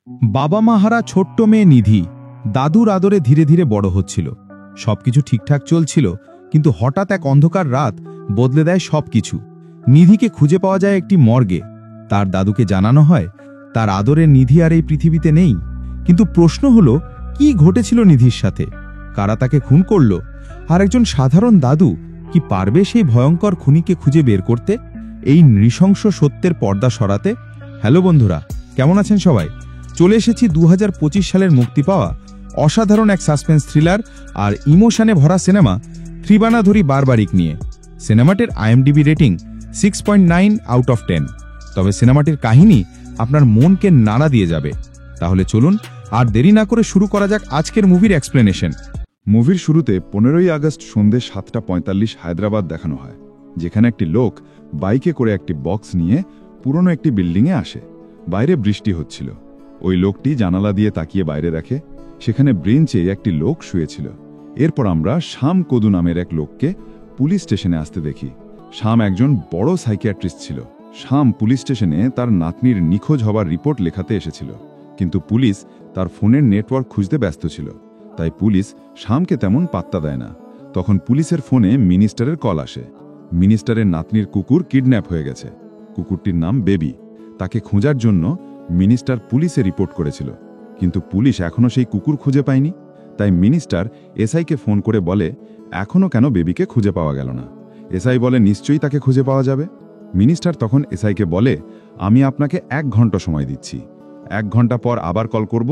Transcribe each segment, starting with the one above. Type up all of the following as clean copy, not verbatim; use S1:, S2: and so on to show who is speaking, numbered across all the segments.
S1: বাবা মা হারা ছোট্ট মেয়ে নিধি দাদুর আদরে ধীরে ধীরে বড় হচ্ছিল। সবকিছু ঠিকঠাক চলছিল, কিন্তু হঠাৎ এক অন্ধকার রাত বদলে দেয় সবকিছু। নিধিকে খুঁজে পাওয়া যায় একটি মর্গে। তার দাদুকে জানানো হয় তার আদরের নিধি আর এই পৃথিবীতে নেই। কিন্তু প্রশ্ন হলো, কি ঘটেছিল নিধির সাথে? কারা তাকে খুন করল? আর একজন সাধারণ দাদু কি পারবে সেই ভয়ঙ্কর খুনিকে খুঁজে বের করতে? এই নৃশংস সত্যের পর্দা সরাতে। হ্যালো বন্ধুরা, কেমন আছেন সবাই? চলে এসেছি 2025 সালের মুক্তি পাওয়া অসাধারণ এক সাসপেন্স থ্রিলার আর ইমোশনে ভরা সিনেমা ত্রিবানাধরী বারবারিক নিয়ে। সিনেমাটির IMDb রেটিং 6.9 আউট অফ 10। তবে সিনেমাটির কাহিনী আপনার মনকে নাড়া দিয়ে যাবে। তাহলে চলুন আর দেরি না করে শুরু করা যাক আজকের মুভির এক্সপ্লেনেশন।
S2: মুভির শুরুতে 15ই আগস্ট সন্ধ্যে 7:45 হায়দ্রাবাদ দেখানো হয়, যেখানে একটি লোক বাইকে করে একটি বক্স নিয়ে পুরনো একটি বিল্ডিংয়ে আসে। বাইরে বৃষ্টি হচ্ছিল। ওই লোকটি জানালা দিয়ে তাকিয়ে বাইরে দেখে সেখানে ব্রেঞ্চে একটি লোক শুয়েছিল। এরপর আমরা শ্যাম কদু নামের এক লোককে পুলিশ স্টেশনে আসতে দেখি। শ্যাম একজন বড় সাইকিয়াট্রিস্ট ছিল। শ্যাম পুলিশ স্টেশনে তার নাতনির নিখোঁজ হবার রিপোর্ট লেখাতে এসেছিল, কিন্তু পুলিশ তার ফোনের নেটওয়ার্ক খুঁজতে ব্যস্ত ছিল, তাই পুলিশ শ্যামকে তেমন পাত্তা দেয় না। তখন পুলিশের ফোনে মিনিস্টারের কল আসে। মিনিস্টারের নাতনির কুকুর কিডন্যাপ হয়ে গেছে। কুকুরটির নাম বেবি। তাকে খোঁজার জন্য মিনিস্টার পুলিশে রিপোর্ট করেছিল, কিন্তু পুলিশ এখনও সেই কুকুর খুঁজে পায়নি। তাই মিনিস্টার এসআইকে ফোন করে বলে এখনও কেন বেবিকে খুঁজে পাওয়া গেল না। এসআই বলে নিশ্চয়ই তাকে খুঁজে পাওয়া যাবে। মিনিস্টার তখন এসআইকে বলে আমি আপনাকে 1 ঘন্টা সময় দিচ্ছি, 1 ঘন্টা পর আবার কল করব,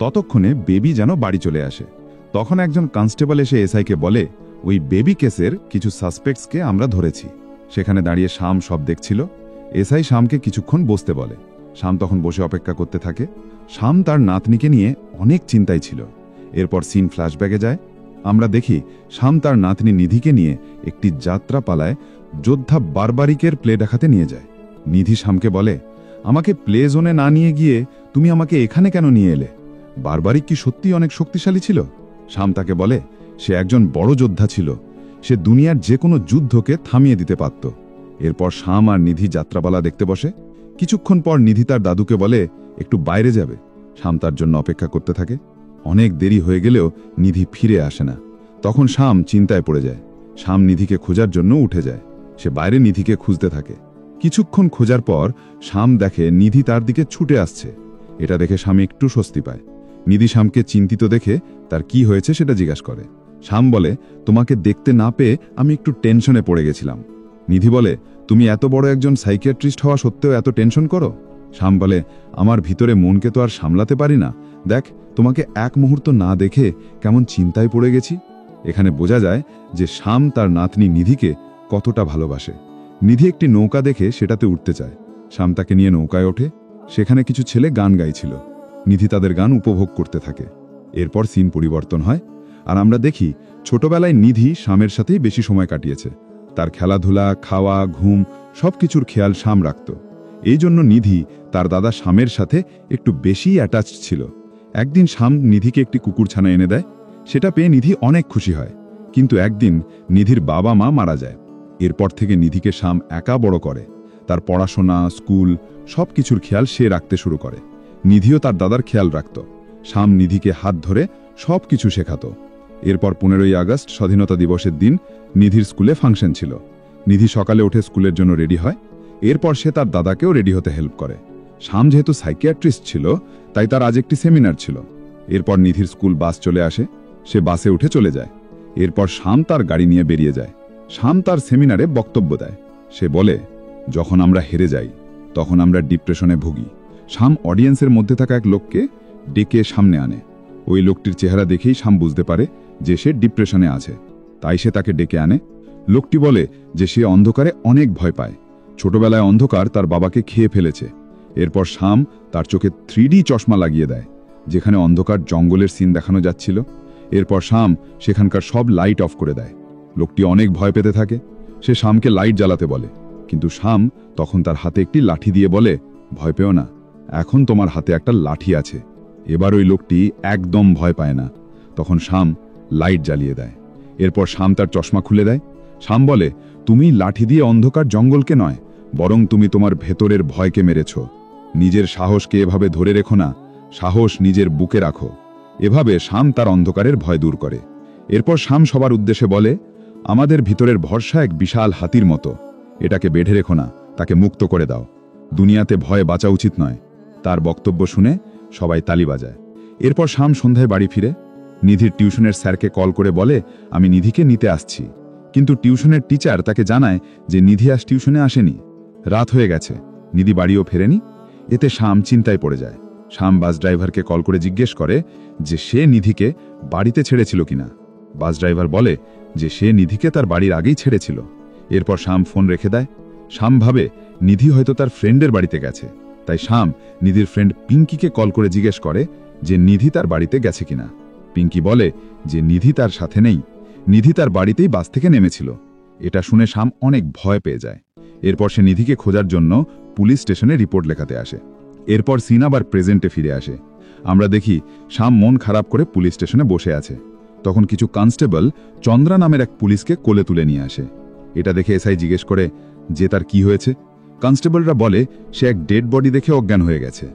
S2: ততক্ষণে বেবি যেন বাড়ি চলে আসে। তখন একজন কনস্টেবল এসে এসআইকে বলে ওই বেবি কেসের কিছু সাসপেক্টসকে আমরা ধরেছি। সেখানে দাঁড়িয়ে শ্যাম সব দেখছিল। এসআই শ্যামকে কিছুক্ষণ বসতে বলে। শ্যাম তখন বসে অপেক্ষা করতে থাকে। শ্যাম তার নাতনিকে নিয়ে অনেক চিন্তায় ছিল। এরপর সিন ফ্ল্যাশব্যাকে যায়। আমরা দেখি শ্যাম তার নাতনি নিধিকে নিয়ে একটি যাত্রাপালায় যোদ্ধা বারবারিকের প্লে দেখাতে নিয়ে যায়। নিধি শ্যামকে বলে আমাকে প্লে জোনে না নিয়ে গিয়ে তুমি আমাকে এখানে কেন নিয়ে এলে? বারবারিক কি সত্যি অনেক শক্তিশালী ছিল? শ্যাম তাকে বলে সে একজন বড় যোদ্ধা ছিল, সে দুনিয়ার যে কোনো যুদ্ধকে থামিয়ে দিতে পারত। এরপর শ্যাম আর নিধি যাত্রাপালা দেখতে বসে। কিছুক্ষণ পর নিধি তার দাদুকে বলে একটু বাইরে যাবে। শ্যাম তার জন্য অপেক্ষা করতে থাকে। অনেক দেরি হয়ে গেলেও নিধি ফিরে আসে না। তখন শ্যাম চিন্তায় পড়ে যায়। শ্যাম নিধিকে খোঁজার জন্য উঠে যায়। সে বাইরে নিধিকে খুঁজতে থাকে। কিছুক্ষণ খোঁজার পর শ্যাম দেখে নিধি তার দিকে ছুটে আসছে। এটা দেখে শ্যাম একটু স্বস্তি পায়। নিধি শ্যামকে চিন্তিত দেখে তার কি হয়েছে সেটা জিজ্ঞাসা করে। শ্যাম বলে তোমাকে দেখতে না পেয়ে আমি একটু টেনশনে পড়ে গেছিলাম। নিধি বলে তুমি এত বড় একজন সাইকিয়াট্রিস্ট হওয়া সত্ত্বেও এত টেনশন করো? শ্যাম বলে আমার ভিতরে মনকে তো আর সামলাতে পারি না। দেখ, তোমাকে এক মুহূর্ত না দেখে কেমন চিন্তায় পড়ে গেছি। এখানে বোঝা যায় যে শ্যাম তার নাতনি নিধিকে কতটা ভালোবাসে। নিধি একটি নৌকা দেখে সেটাতে উঠতে চায়। শ্যাম তাকে নিয়ে নৌকায় ওঠে। সেখানে কিছু ছেলে গান গাইছিল। নিধি তাদের গান উপভোগ করতে থাকে। এরপর সিন পরিবর্তন হয় আর আমরা দেখি ছোটবেলায় নিধি শ্যামের সাথেই বেশি সময় কাটিয়েছে। তার খেলাধুলা, খাওয়া, ঘুম সবকিছুর খেয়াল শ্যাম রাখত। এই জন্য নিধি তার দাদা শ্যামের সাথে একটু বেশি অ্যাটাচড ছিল। একদিন শ্যাম নিধিকে একটি কুকুরছানা এনে দেয়। সেটা পেয়ে নিধি অনেক খুশি হয়। কিন্তু একদিন নিধির বাবা মা মারা যায়। এরপর থেকে নিধিকে শ্যাম একা বড় করে। তার পড়াশোনা, স্কুল সবকিছুর খেয়াল সে রাখতে শুরু করে। নিধিও তার দাদার খেয়াল রাখত। শ্যাম নিধিকে হাত ধরে সবকিছু শেখাত। এরপর 15ই আগস্ট স্বাধীনতা দিবসের দিন নিধির স্কুলে ফাংশন ছিল। নিধি সকালে উঠে স্কুলের জন্য রেডি হয়। এরপর সে তার দাদাকেও রেডি হতে হেল্প করে। শ্যাম যেহেতু সাইকিয়াট্রিস্ট ছিল, তাই তার আজ একটি সেমিনার ছিল। এরপর নিধির স্কুল বাস চলে আসে। সে বাসে উঠে চলে যায়। এরপর শ্যাম তার গাড়ি নিয়ে বেরিয়ে যায়। শ্যাম তার সেমিনারে বক্তব্য দেয়। সে বলে যখন আমরা হেরে যাই তখন আমরা ডিপ্রেশনে ভুগি। শ্যাম অডিয়েন্সের মধ্যে থাকা এক লোককে ডেকে সামনে আনে। ওই লোকটির চেহারা দেখেই শ্যাম বুঝতে পারে যে সে ডিপ্রেশনে আছে, তাই সে তাকে ডেকে আনে। লোকটি বলে যে সে অন্ধকারে অনেক ভয় পায়। ছোটবেলায় অন্ধকার তার বাবাকে খেয়ে ফেলেছে। এরপর শ্যাম তার চোখে 3D চশমা লাগিয়ে দেয়, যেখানে অন্ধকার জঙ্গলের সিন দেখানো যাচ্ছিল। এরপর শ্যাম সেখানকার সব লাইট অফ করে দেয়। লোকটি অনেক ভয় পেতে থাকে। সে শ্যামকে লাইট জ্বালাতে বলে, কিন্তু শ্যাম তখন তার হাতে একটি লাঠি দিয়ে বলে ভয় পেও না, এখন তোমার হাতে একটা লাঠি আছে। এবার ওই লোকটি একদম ভয় পায় না। তখন শ্যাম লাইট জ্বালিয়ে দেয়। এরপর শ্যাম তার চশমা খুলে দেয়। শ্যাম বলে তুমি লাঠি দিয়ে অন্ধকার জঙ্গলকে নয়, বরং তুমি তোমার ভেতরের ভয়কে মেরেছ। নিজের সাহসকে এভাবে ধরে রেখো না, সাহস নিজের বুকে রাখো। এভাবে শাম তার অন্ধকারের ভয় দূর করে। এরপর শাম সবার উদ্দেশ্যে বলে, আমাদের ভিতরের ভরসা এক বিশাল হাতির মতো। এটাকে বেঁধে রেখো না, তাকে মুক্ত করে দাও। দুনিয়াতে ভয়ে বাঁচা উচিত নয়। তার বক্তব্য শুনে সবাই তালি বাজায়। এরপর শাম সন্ধ্যায় বাড়ি ফিরে নিধির টিউশনের স্যারকে কল করে বলে, আমি নিধিকে নিতে আসছি। কিন্তু টিউশনের টিচার তাকে জানায় যে নিধি আজ টিউশনে আসেনি, রাত হয়ে গেছে, নিধি বাড়িও ফেরেনি। এতে শাম চিন্তায় পড়ে যায়। শাম বাস ড্রাইভারকে কল করে জিজ্ঞেস করে যে সে নিধিকে বাড়িতে ছেড়েছিল কিনা। বাস ড্রাইভার বলে যে সে নিধিকে তার বাড়ির আগেই ছেড়েছিল। এরপর শাম ফোন রেখে দেয়। শাম ভাবে নিধি হয়তো তার ফ্রেন্ডের বাড়িতে গেছে, তাই শাম নিধির ফ্রেন্ড পিঙ্কিকে কল করে জিজ্ঞেস করে যে নিধি তার বাড়িতে গেছে কিনা। পিঙ্কি বলে যে নিধি তার সাথে নেই, নিধি তার বাড়িতেই বাস থেকে নেমেছিল। এটা শুনে শাম অনেক ভয় পেয়ে যায়। এরপর সে নিধিকে খোঁজার জন্য পুলিশ স্টেশনে রিপোর্ট লেখাতে আসে। এরপর সিন আবার প্রেজেন্টে ফিরে আসে। আমরা দেখি শাম মন খারাপ করে পুলিশ স্টেশনে বসে আছে। তখন কিছু কনস্টেবল চন্দ্রা নামের এক পুলিশকে কোলে তুলে নিয়ে আসে। এটা দেখে এসআই জিজ্ঞেস করে যে তার কি হয়েছে। কনস্টেবলরা বলে সে এক ডেড বডি দেখে অজ্ঞান হয়ে গেছে।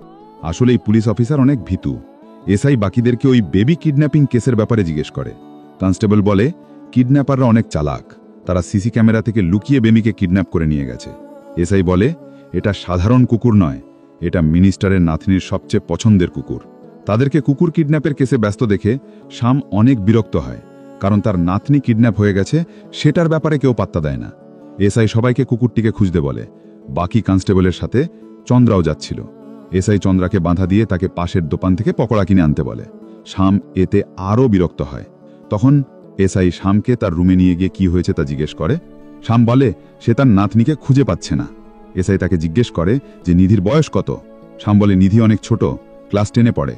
S2: আসলে এই পুলিশ অফিসার অনেক ভীতু। এসআই বাকিদেরকে ওই বেবি কিডন্যাপিং কেসের ব্যাপারে জিজ্ঞেস করে। কনস্টেবল বলে কিডন্যাপাররা অনেক চালাক, তারা সিসি ক্যামেরা থেকে লুকিয়ে বেবিকে কিডন্যাপ করে নিয়ে গেছে। এসআই বলে এটা সাধারণ কুকুর নয়, এটা মিনিস্টারের নাতনির সবচেয়ে পছন্দের কুকুর। তাদেরকে কুকুর কিডন্যাপের কেসে ব্যস্ত দেখে শাম অনেক বিরক্ত হয়, কারণ তার নাতনি কিডন্যাপ হয়ে গেছে সেটার ব্যাপারে কেউ পাত্তা দেয় না। এসআই সবাইকে কুকুরটিকে খুঁজতে বলে। বাকি কনস্টেবলের সাথে চন্দ্রাও যাচ্ছিল। এসআই চন্দ্রাকে বাঁধা দিয়ে তাকে পাশের দোকান থেকে পকোড়া কিনে আনতে বলে। শাম এতে আরও বিরক্ত হয়। তখন এসআই শামকে তার রুমে নিয়ে গিয়ে কি হয়েছে তা জিজ্ঞেস করে। শাম বলে সে তার নাতনিকে খুঁজে পাচ্ছে না। এসআই তাকে জিজ্ঞেস করে যে নিধির বয়স কত। শাম বলে নিধি অনেক ছোট, ক্লাস 10-এ পড়ে।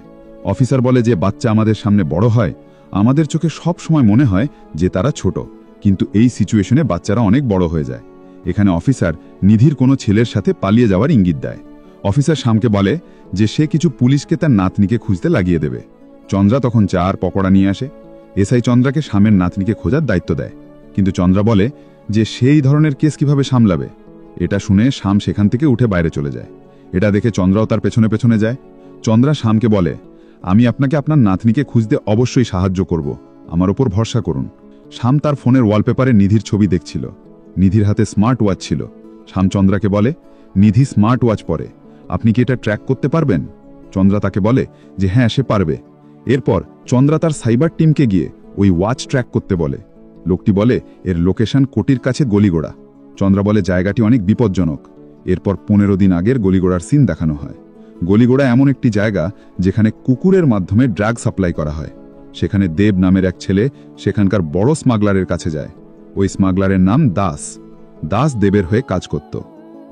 S2: অফিসার বলে যে বাচ্চা আমাদের সামনে বড় হয়, আমাদের চোখে সব সময় মনে হয় যে তারা ছোট, কিন্তু এই সিচুয়েশনে বাচ্চারা অনেক বড় হয়ে যায়। এখানে অফিসার নিধির কোনো ছেলের সাথে পালিয়ে যাওয়ার ইঙ্গিত দেয়। অফিসার শামকে বলে যে সে কিছু পুলিশকে তার নাতনিকে খুঁজতে লাগিয়ে দেবে। চন্দ্রা তখন চা আর পকোড়া নিয়ে আসে। এসআই চন্দ্রাকে শামের নাতনিকে খোঁজার দায়িত্ব দেয়, কিন্তু চন্দ্রা বলে যে সেই ধরনের কেস কিভাবে সামলাবে। এটা শুনে শাম সেখান থেকে উঠে বাইরে চলে যায়। এটা দেখে চন্দ্রাও তার পেছনে পেছনে যায়। চন্দ্রা শামকে বলে আমি আপনাকে আপনার নাতনিকে খুঁজতে অবশ্যই সাহায্য করব, আমার ওপর ভরসা করুন। শাম তার ফোনের ওয়ালপেপারে নিধির ছবি দেখছিল। নিধির হাতে স্মার্ট ওয়াচ ছিল। শাম চন্দ্রাকে বলে নিধি স্মার্ট ওয়াচ পরে, আপনি কি এটা ট্র্যাক করতে পারবেন? চন্দ্রা তাকে বলে যে হ্যাঁ সে পারবে। এরপর চন্দ্রা তার সাইবার টিমকে গিয়ে ওই ওয়াচ ট্র্যাক করতে বলে। লোকটি বলে এর লোকেশন কোটির কাছে গলিগোড়া। চন্দ্রা বলে জায়গাটি অনেক বিপজ্জনক। এরপর 15 দিন আগের গলিগোড়ার সিন দেখানো হয়। গলিগোড়া এমন একটি জায়গা যেখানে কুকুরের মাধ্যমে ড্রাগ সাপ্লাই করা হয়। সেখানে দেব নামের এক ছেলে সেখানকার বড় স্মাগলারের কাছে যায়। ওই স্মাগলারের নাম দাস। দাস দেবের হয়ে কাজ করত।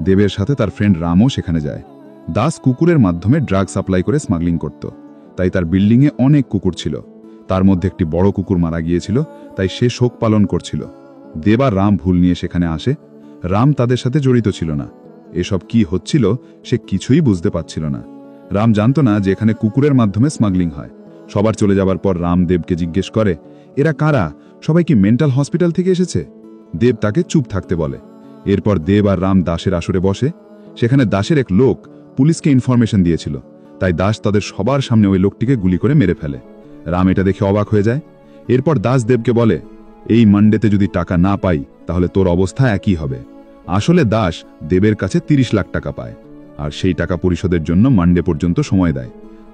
S2: দেবের সাথে তার ফ্রেন্ড রামও সেখানে যায়। দাস কুকুরের মাধ্যমে ড্রাগ সাপ্লাই করে স্মাগলিং করত, তাই তার বিল্ডিংয়ে অনেক কুকুর ছিল। তার মধ্যে একটি বড় কুকুর মারা গিয়েছিল, তাই সে শোক পালন করছিল। দেব আর রাম ভুল নিয়ে সেখানে আসে। রাম তাদের সাথে জড়িত ছিল না। এসব কি হচ্ছিল সে কিছুই বুঝতে পারছিল না। রাম জানত না যে এখানে কুকুরের মাধ্যমে স্মাগলিং হয়। সবার চলে যাবার পর রাম দেবকে জিজ্ঞেস করে এরা কারা, সবাই কি মেন্টাল হসপিটাল থেকে এসেছে? দেব তাকে চুপ থাকতে বলে। এরপর দেব আর রাম দাসের আসরে বসে। সেখানে দাসের এক লোক পুলিশকে ইনফরমেশন দিয়েছিল, তাই দাস তাদের সবার সামনে ওই লোকটিকে গুলি করে মেরে ফেলে। রাম এটা দেখে অবাক হয়ে যায়। এরপর দাস দেবকে বলে এই মানডেতে যদি টাকা না পাই তাহলে তোর অবস্থা একই হবে। আসলে দাস দেবের কাছে 30 লাখ টাকা পায়, আর সেই টাকা পরিশোধের জন্য মানডে পর্যন্ত সময় দেয়।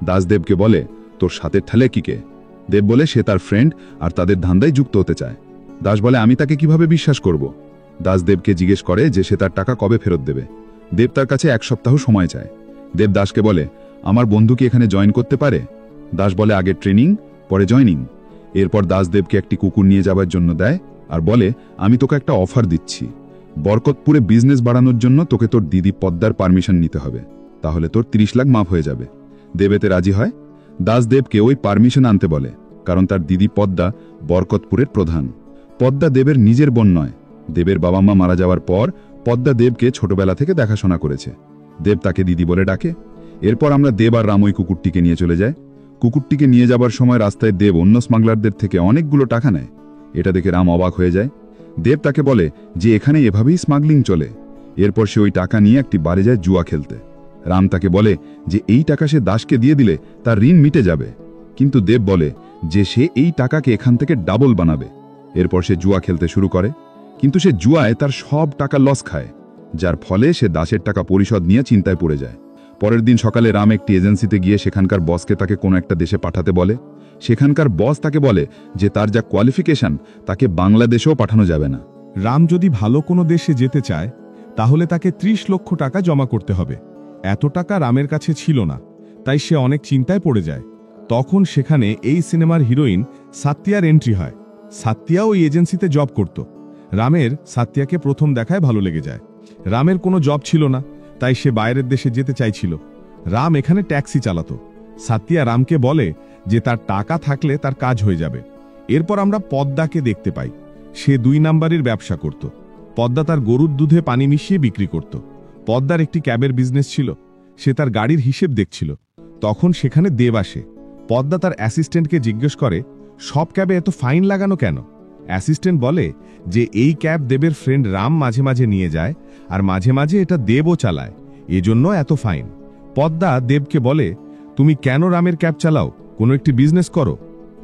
S2: দাস দেবকে বলে তোর সাথে ঠেলে কি কে? দেব বলে সে তার ফ্রেন্ড আর তাদের ধান্দায় যুক্ত হতে চায়। দাস বলে আমি তাকে কিভাবে বিশ্বাস করব? দাস দেবকে জিজ্ঞেস করে যে সে তার টাকা কবে ফেরত দেবে। দেব তার কাছে 1 সপ্তাহ সময় চায়। দেব দাসকে বলে আমার বন্ধু কি এখানে জয়েন করতে পারে? দাস বলে আগে ট্রেনিং, পরে জয়নিং। এরপর দাস দেবকে একটি কুকুর নিয়ে যাবার জন্য দেয় আর বলে আমি তোকে একটা অফার দিচ্ছি। বরকতপুরে বিজনেস বাড়ানোর জন্য তোকে তোর দিদি পদ্মার পারমিশন নিতে হবে, তাহলে তোর 30 লাখ মাফ হয়ে যাবে। দেব এতে রাজি হয়। দাস দেবকে ওই পারমিশন আনতে বলে, কারণ তার দিদি পদ্মা বরকতপুরের প্রধান। পদ্মা দেবের নিজের বোন নয়। দেবের বাবা মা মারা যাওয়ার পর পদ্মা দেবকে ছোটবেলা থেকে দেখাশোনা করেছে। দেব তাকে দিদি বলে ডাকে। এরপর আমরা দেব আর রাম ওই কুকুরটিকে নিয়ে চলে যায়। কুকুরটিকে নিয়ে যাবার সময় রাস্তায় দেব অন্য স্মাগলারদের থেকে অনেকগুলো টাকা নেয়। এটা দেখে রাম অবাক হয়ে যায়। দেব তাকে বলে যে এখানে এভাবেই স্মাগলিং চলে। এরপর সে ওই টাকা নিয়ে একটি বারে যায় জুয়া খেলতে। রাম তাকে বলে যে এই টাকা সে দাসকে দিয়ে দিলে তার ঋণ মিটে যাবে, কিন্তু দেব বলে যে সে এই টাকাকে এখান থেকে ডাবল বানাবে। এরপর সে জুয়া খেলতে শুরু করে, কিন্তু সে জুয়ায় তার সব টাকা লস খায়, যার ফলে সে দাসের টাকা পরিশোধ নিয়ে চিন্তায় পড়ে যায়। পরের দিন সকালে রাম একটি এজেন্সিতে গিয়ে সেখানকার বসকে তাকে কোনো একটা দেশে পাঠাতে বলে। সেখানকার বস তাকে বলে যে তার যা কোয়ালিফিকেশন তাকে বাংলাদেশেও পাঠানো যাবে না।
S3: রাম যদি ভালো কোনো দেশে যেতে চায় তাহলে তাকে 30 লক্ষ টাকা জমা করতে হবে। এত টাকা রামের কাছে ছিল না, তাই সে অনেক চিন্তায় পড়ে যায়। তখন সেখানে এই সিনেমার হিরোইন সাত্যার এন্ট্রি হয়। সাত্যাও ওই এজেন্সিতে জব করত। রামের সাত্যাকে প্রথম দেখায় ভালো লেগে যায়। রামের কোনো জব ছিল না, তাই সে বাইরের দেশে যেতে চাইছিল। রাম এখানে ট্যাক্সি চালাতো। সাত্যা রামকে বলে যে তার টাকা থাকলে তার কাজ হয়ে যাবে। এরপর আমরা পদ্মাকে দেখতে পাই। সে 2 নাম্বারের ব্যবসা করত। পদ্মা তার গরুর দুধে পানি মিশিয়ে বিক্রি করত। পদ্মার একটি ক্যাবের বিজনেস ছিল। সে তার গাড়ির হিসেব দেখছিল। তখন সেখানে দেব আসে। পদ্মা তার অ্যাসিস্ট্যান্টকে জিজ্ঞেস করে, সব ক্যাবে এত ফাইন লাগানো কেন? অ্যাসিস্ট্যান্ট বলে যে এই ক্যাব দেবের ফ্রেন্ড রাম মাঝে মাঝে নিয়ে যায়, আর মাঝে মাঝে এটা দেবও চালায়, এজন্য এত ফাইন। পদ্মা দেবকে বলে, তুমি কেন রামের ক্যাব চালাও? কোনো একটি বিজনেস করো।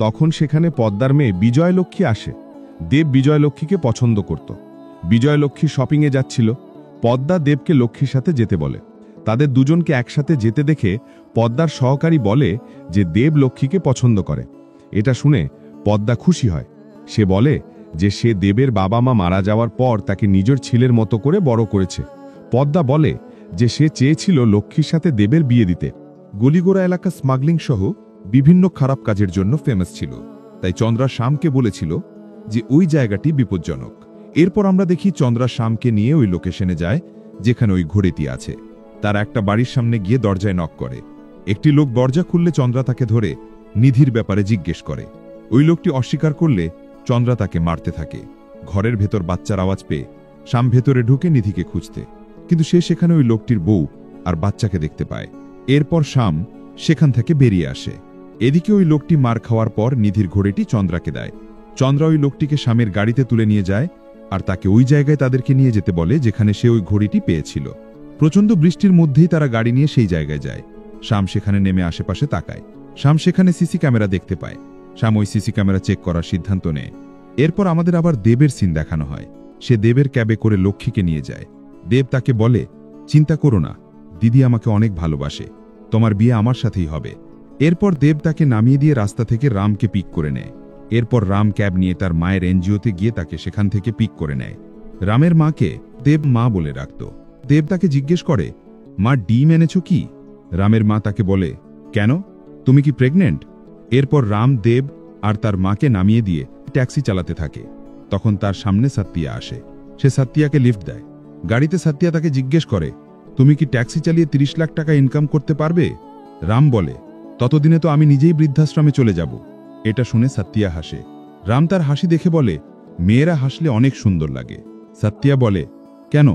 S3: তখন সেখানে পদ্মার মেয়ে বিজয়লক্ষ্মী আসে। দেব বিজয়লক্ষ্মীকে পছন্দ করত। বিজয়লক্ষ্মী শপিংয়ে যাচ্ছিল। পদ্মা দেবকে লক্ষ্মীর সাথে যেতে বলে। তাদের দুজনকে একসাথে যেতে দেখে পদ্মার সহকারী বলে যে দেব লক্ষ্মীকে পছন্দ করে। এটা শুনে পদ্মা খুশি হয়। সে বলে যে সে দেবের বাবা মা মারা যাওয়ার পর তাকে নিজের ছেলের মতো করে বড় করেছে। পদ্মা বলে যে সে চেয়েছিল লক্ষ্মীর সাথে দেবের বিয়ে দিতে।
S4: গলিগোড়া এলাকা স্মাগলিং সহ বিভিন্ন খারাপ কাজের জন্য ফেমাস ছিল, তাই চন্দ্রা শ্যামকে বলেছিল যে ওই জায়গাটি বিপজ্জনক। এরপর আমরা দেখি চন্দ্রা শ্যামকে নিয়ে ওই লোকেশনে যায় যেখানে ওই ঘড়িটি আছে। তার একটা বাড়ির সামনে গিয়ে দরজায় নক করে। একটি লোক দরজা খুললে চন্দ্রা তাকে ধরে নিধির ব্যাপারে জিজ্ঞেস করে। ওই লোকটি অস্বীকার করলে চন্দ্রা তাকে মারতে থাকে। ঘরের ভেতর বাচ্চার আওয়াজ পেয়ে শ্যাম ভেতরে ঢুকে নিধিকে খুঁজতে, কিন্তু সে সেখানে ওই লোকটির বউ আর বাচ্চাকে দেখতে পায়। এরপর শ্যাম সেখান থেকে বেরিয়ে আসে। এদিকে ওই লোকটি মার খাওয়ার পর নিধির ঘড়িটি চন্দ্রাকে দেয়। চন্দ্রা ওই লোকটিকে শ্যামের গাড়িতে তুলে নিয়ে যায় আর তাকে ওই জায়গায় তাদেরকে নিয়ে যেতে বলে যেখানে সে ওই ঘড়িটি পেয়েছিল। প্রচণ্ড বৃষ্টির মধ্যেই তারা গাড়ি নিয়ে সেই জায়গায় যায়। শ্যাম সেখানে নেমে আশেপাশে তাকায়। শ্যাম সেখানে সিসি ক্যামেরা দেখতে পায়। শ্যাম ওই সিসি ক্যামেরা চেক করার সিদ্ধান্ত নেয়। এরপর আমাদের আবার দেবের সিন দেখানো হয়। সে দেবের ক্যাবে করে লক্ষ্মীকে নিয়ে যায়। দেব তাকে বলে, চিন্তা করো না, দিদি আমাকে অনেক ভালোবাসে, তোমার বিয়ে আমার সাথেই হবে। এরপর দেব তাকে নামিয়ে দিয়ে রাস্তা থেকে রামকে পিক করে নেয়। এরপর রাম ক্যাব নিয়ে তার মায়ের এনজিওতে গিয়ে তাকে সেখান থেকে পিক করে নেয়। রামের মাকে দেব মা বলে রাখত। দেব তাকে জিজ্ঞেস করে, মা ডিম এনেছ কি? রামের মা তাকে বলে, কেন, তুমি কি প্রেগনেন্ট? এরপর রাম দেব আর তার মাকে নামিয়ে দিয়ে ট্যাক্সি চালাতে থাকে। তখন তার সামনে সাত্তিয়া আসে। সে সাত্তিয়াকে লিফট দেয়। গাড়িতে সাত্তিয়া তাকে জিজ্ঞেস করে, তুমি কি ট্যাক্সি চালিয়ে 30 লাখ টাকা ইনকাম করতে পারবে? রাম বলে, ততদিনে তো আমি নিজেই বৃদ্ধাশ্রমে চলে যাব। এটা শুনে সাত্তিয়া হাসে। রাম তার হাসি দেখে বলে, মেয়েরা হাসলে অনেক সুন্দর লাগে। সাত্তিয়া বলে, কেন,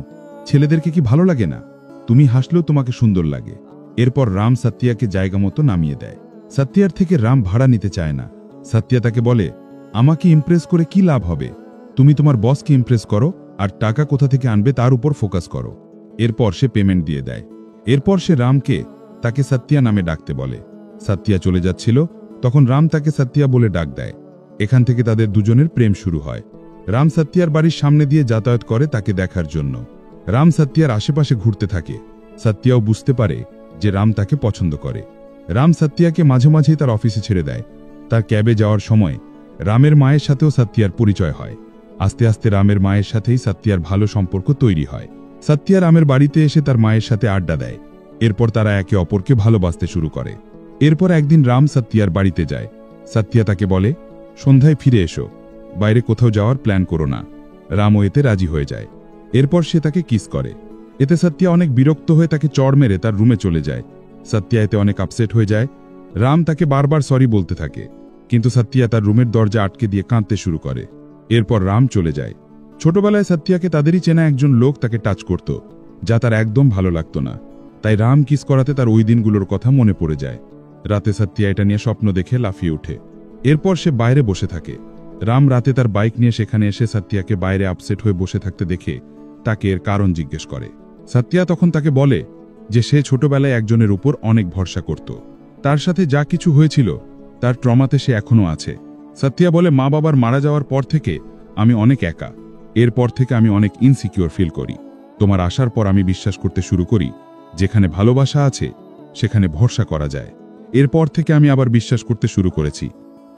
S4: ছেলেদেরকে কি ভালো লাগে না? তুমি হাসলেও তোমাকে সুন্দর লাগে। এরপর রাম সাত্তিয়াকে জায়গা মতো নামিয়ে দেয়। সাত্তিয়ার থেকে রাম ভাড়া নিতে চায় না। সাত্তিয়া তাকে বলে, আমাকে ইমপ্রেস করে কি লাভ হবে? তুমি তোমার বসকে ইমপ্রেস করো আর টাকা কোথা থেকে আনবে তার উপর ফোকাস করো। এরপর সে পেমেন্ট দিয়ে দেয়। এরপর সে রামকে তাকে সাত্তিয়া নামে ডাকতে বলে। সাত্তিয়া চলে যাচ্ছিল, তখন রাম তাকে সাত্তিয়া বলে ডাক দেয়। এখান থেকে তাদের দুজনের প্রেম শুরু হয়। রাম সাত্তিয়ার বাড়ির সামনে দিয়ে যাতায়াত করে তাকে দেখার জন্য। রাম সাত্তিয়ার আশেপাশে ঘুরতে থাকে। সাত্তিয়াও বুঝতে পারে যে রাম তাকে পছন্দ করে। রাম সাত্তিয়াকে মাঝে মাঝেই তার অফিসে ছেড়ে দেয়। তার ক্যাবে যাওয়ার সময় রামের মায়ের সাথেও সাত্তিয়ার পরিচয় হয়। আস্তে আস্তে রামের মায়ের সাথেই সাত্তিয়ার ভালো সম্পর্ক তৈরি হয়। সাত্তিয়া রামের বাড়িতে এসে তার মায়ের সাথে আড্ডা দেয়। এরপর তারা একে অপরকে ভালোবাসতে শুরু করে। এরপর একদিন রাম সাত্তিয়ার বাড়িতে যায়। সাত্তিয়া তাকে বলে, সন্ধ্যায় ফিরে এসো, বাইরে কোথাও যাওয়ার প্ল্যান করো না। রামও এতে রাজি হয়ে যায়। এরপর সে তাকে কিস করে। এতে সাত্তিয়া অনেক বিরক্ত হয়ে তাকে চড় মেরে তার রুমে চলে যায়। সাত্তিয়া এতে অনেক আপসেট হয়ে যায়। রাম তাকে বারবার সরি বলতে থাকে, কিন্তু সাত্তিয়া তার রুমের দরজা আটকে দিয়ে কাঁদতে শুরু করে। এরপর রাম চলে যায়। ছোটবেলায় সাত্তিয়াকে তাদেরই চেনা একজন লোক তাকে টাচ করত, যা তার একদম ভালো লাগত না। তাই রাম কিস করাতে তার ওই দিনগুলোর কথা মনে পড়ে যায়। রাতে সাত্তিয়া এটা নিয়ে স্বপ্ন দেখে লাফিয়ে ওঠে। এরপর সে বাইরে বসে থাকে। রাম রাতে তার বাইক নিয়ে সেখানে এসে সাত্তিয়াকে বাইরে আপসেট হয়ে বসে থাকতে দেখে তাকে এর কারণ জিজ্ঞেস করে। সাত্তিয়া তখন তাকে বলে,
S2: যে সে ছোটবেলায় একজনের উপর অনেক ভরসা করত। তার সাথে যা কিছু হয়েছিল তার ট্রমাতে সে এখনও আছে। সত্যা বলে, মা বাবার মারা যাওয়ার পর থেকে আমি অনেক একা। এরপর থেকে আমি অনেক ইনসিকিউর ফিল করি। তোমার আসার পর আমি বিশ্বাস করতে শুরু করি যেখানে ভালোবাসা আছে সেখানে ভরসা করা যায়। এরপর থেকে আমি আবার বিশ্বাস করতে শুরু করেছি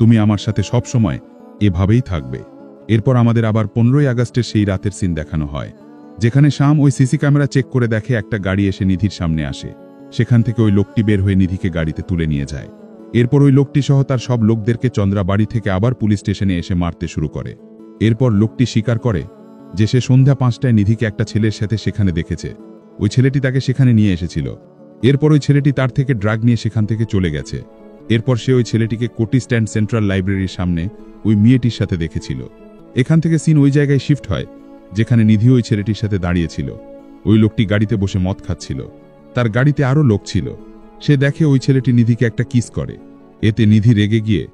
S2: তুমি আমার সাথে সব সময় এভাবেই থাকবে। এরপর আমাদের আবার 15ই আগস্টের সেই রাতের সিন দেখানো হয়, যেখানে শাম ওই সিসি ক্যামেরা চেক করে দেখে একটা গাড়ি এসে নিধির সামনে আসে। সেখান থেকে ওই লোকটি বের হয়ে নিধিকে গাড়িতে তুলে নিয়ে যায়। এরপর ওই লোকটি সহ তার সব লোকদেরকে চন্দ্রা বাড়ি থেকে আবার পুলিশ স্টেশনে এসে মারতে শুরু করে। এরপর লোকটি স্বীকার করে যে সে সন্ধ্যা 5টায় নিধিকে একটা ছেলের সাথে সেখানে দেখেছে। ওই ছেলেটি তাকে সেখানে নিয়ে এসেছিল। এরপর ওই ছেলেটি তার থেকে ড্রাগ নিয়ে সেখান থেকে চলে গেছে। এরপর সে ওই ছেলেটিকে কোটি স্ট্যান্ড সেন্ট্রাল লাইব্রেরির সামনে ওই মেয়েটির সাথে দেখেছিল। এখান থেকে সিন ওই জায়গায় শিফট হয় যেখানে নিধি ওই ছেলেটির সাথে দাঁড়িয়েছিল। ওই লোকটি গাড়িতে বসে মদ খাচ্ছিল। তার গাড়িতে আরও লোক ছিল। সে দেখে ওই ছেলেটি নিধিকে একটা কিস করে। এতে নিধি রেগে গিয়ে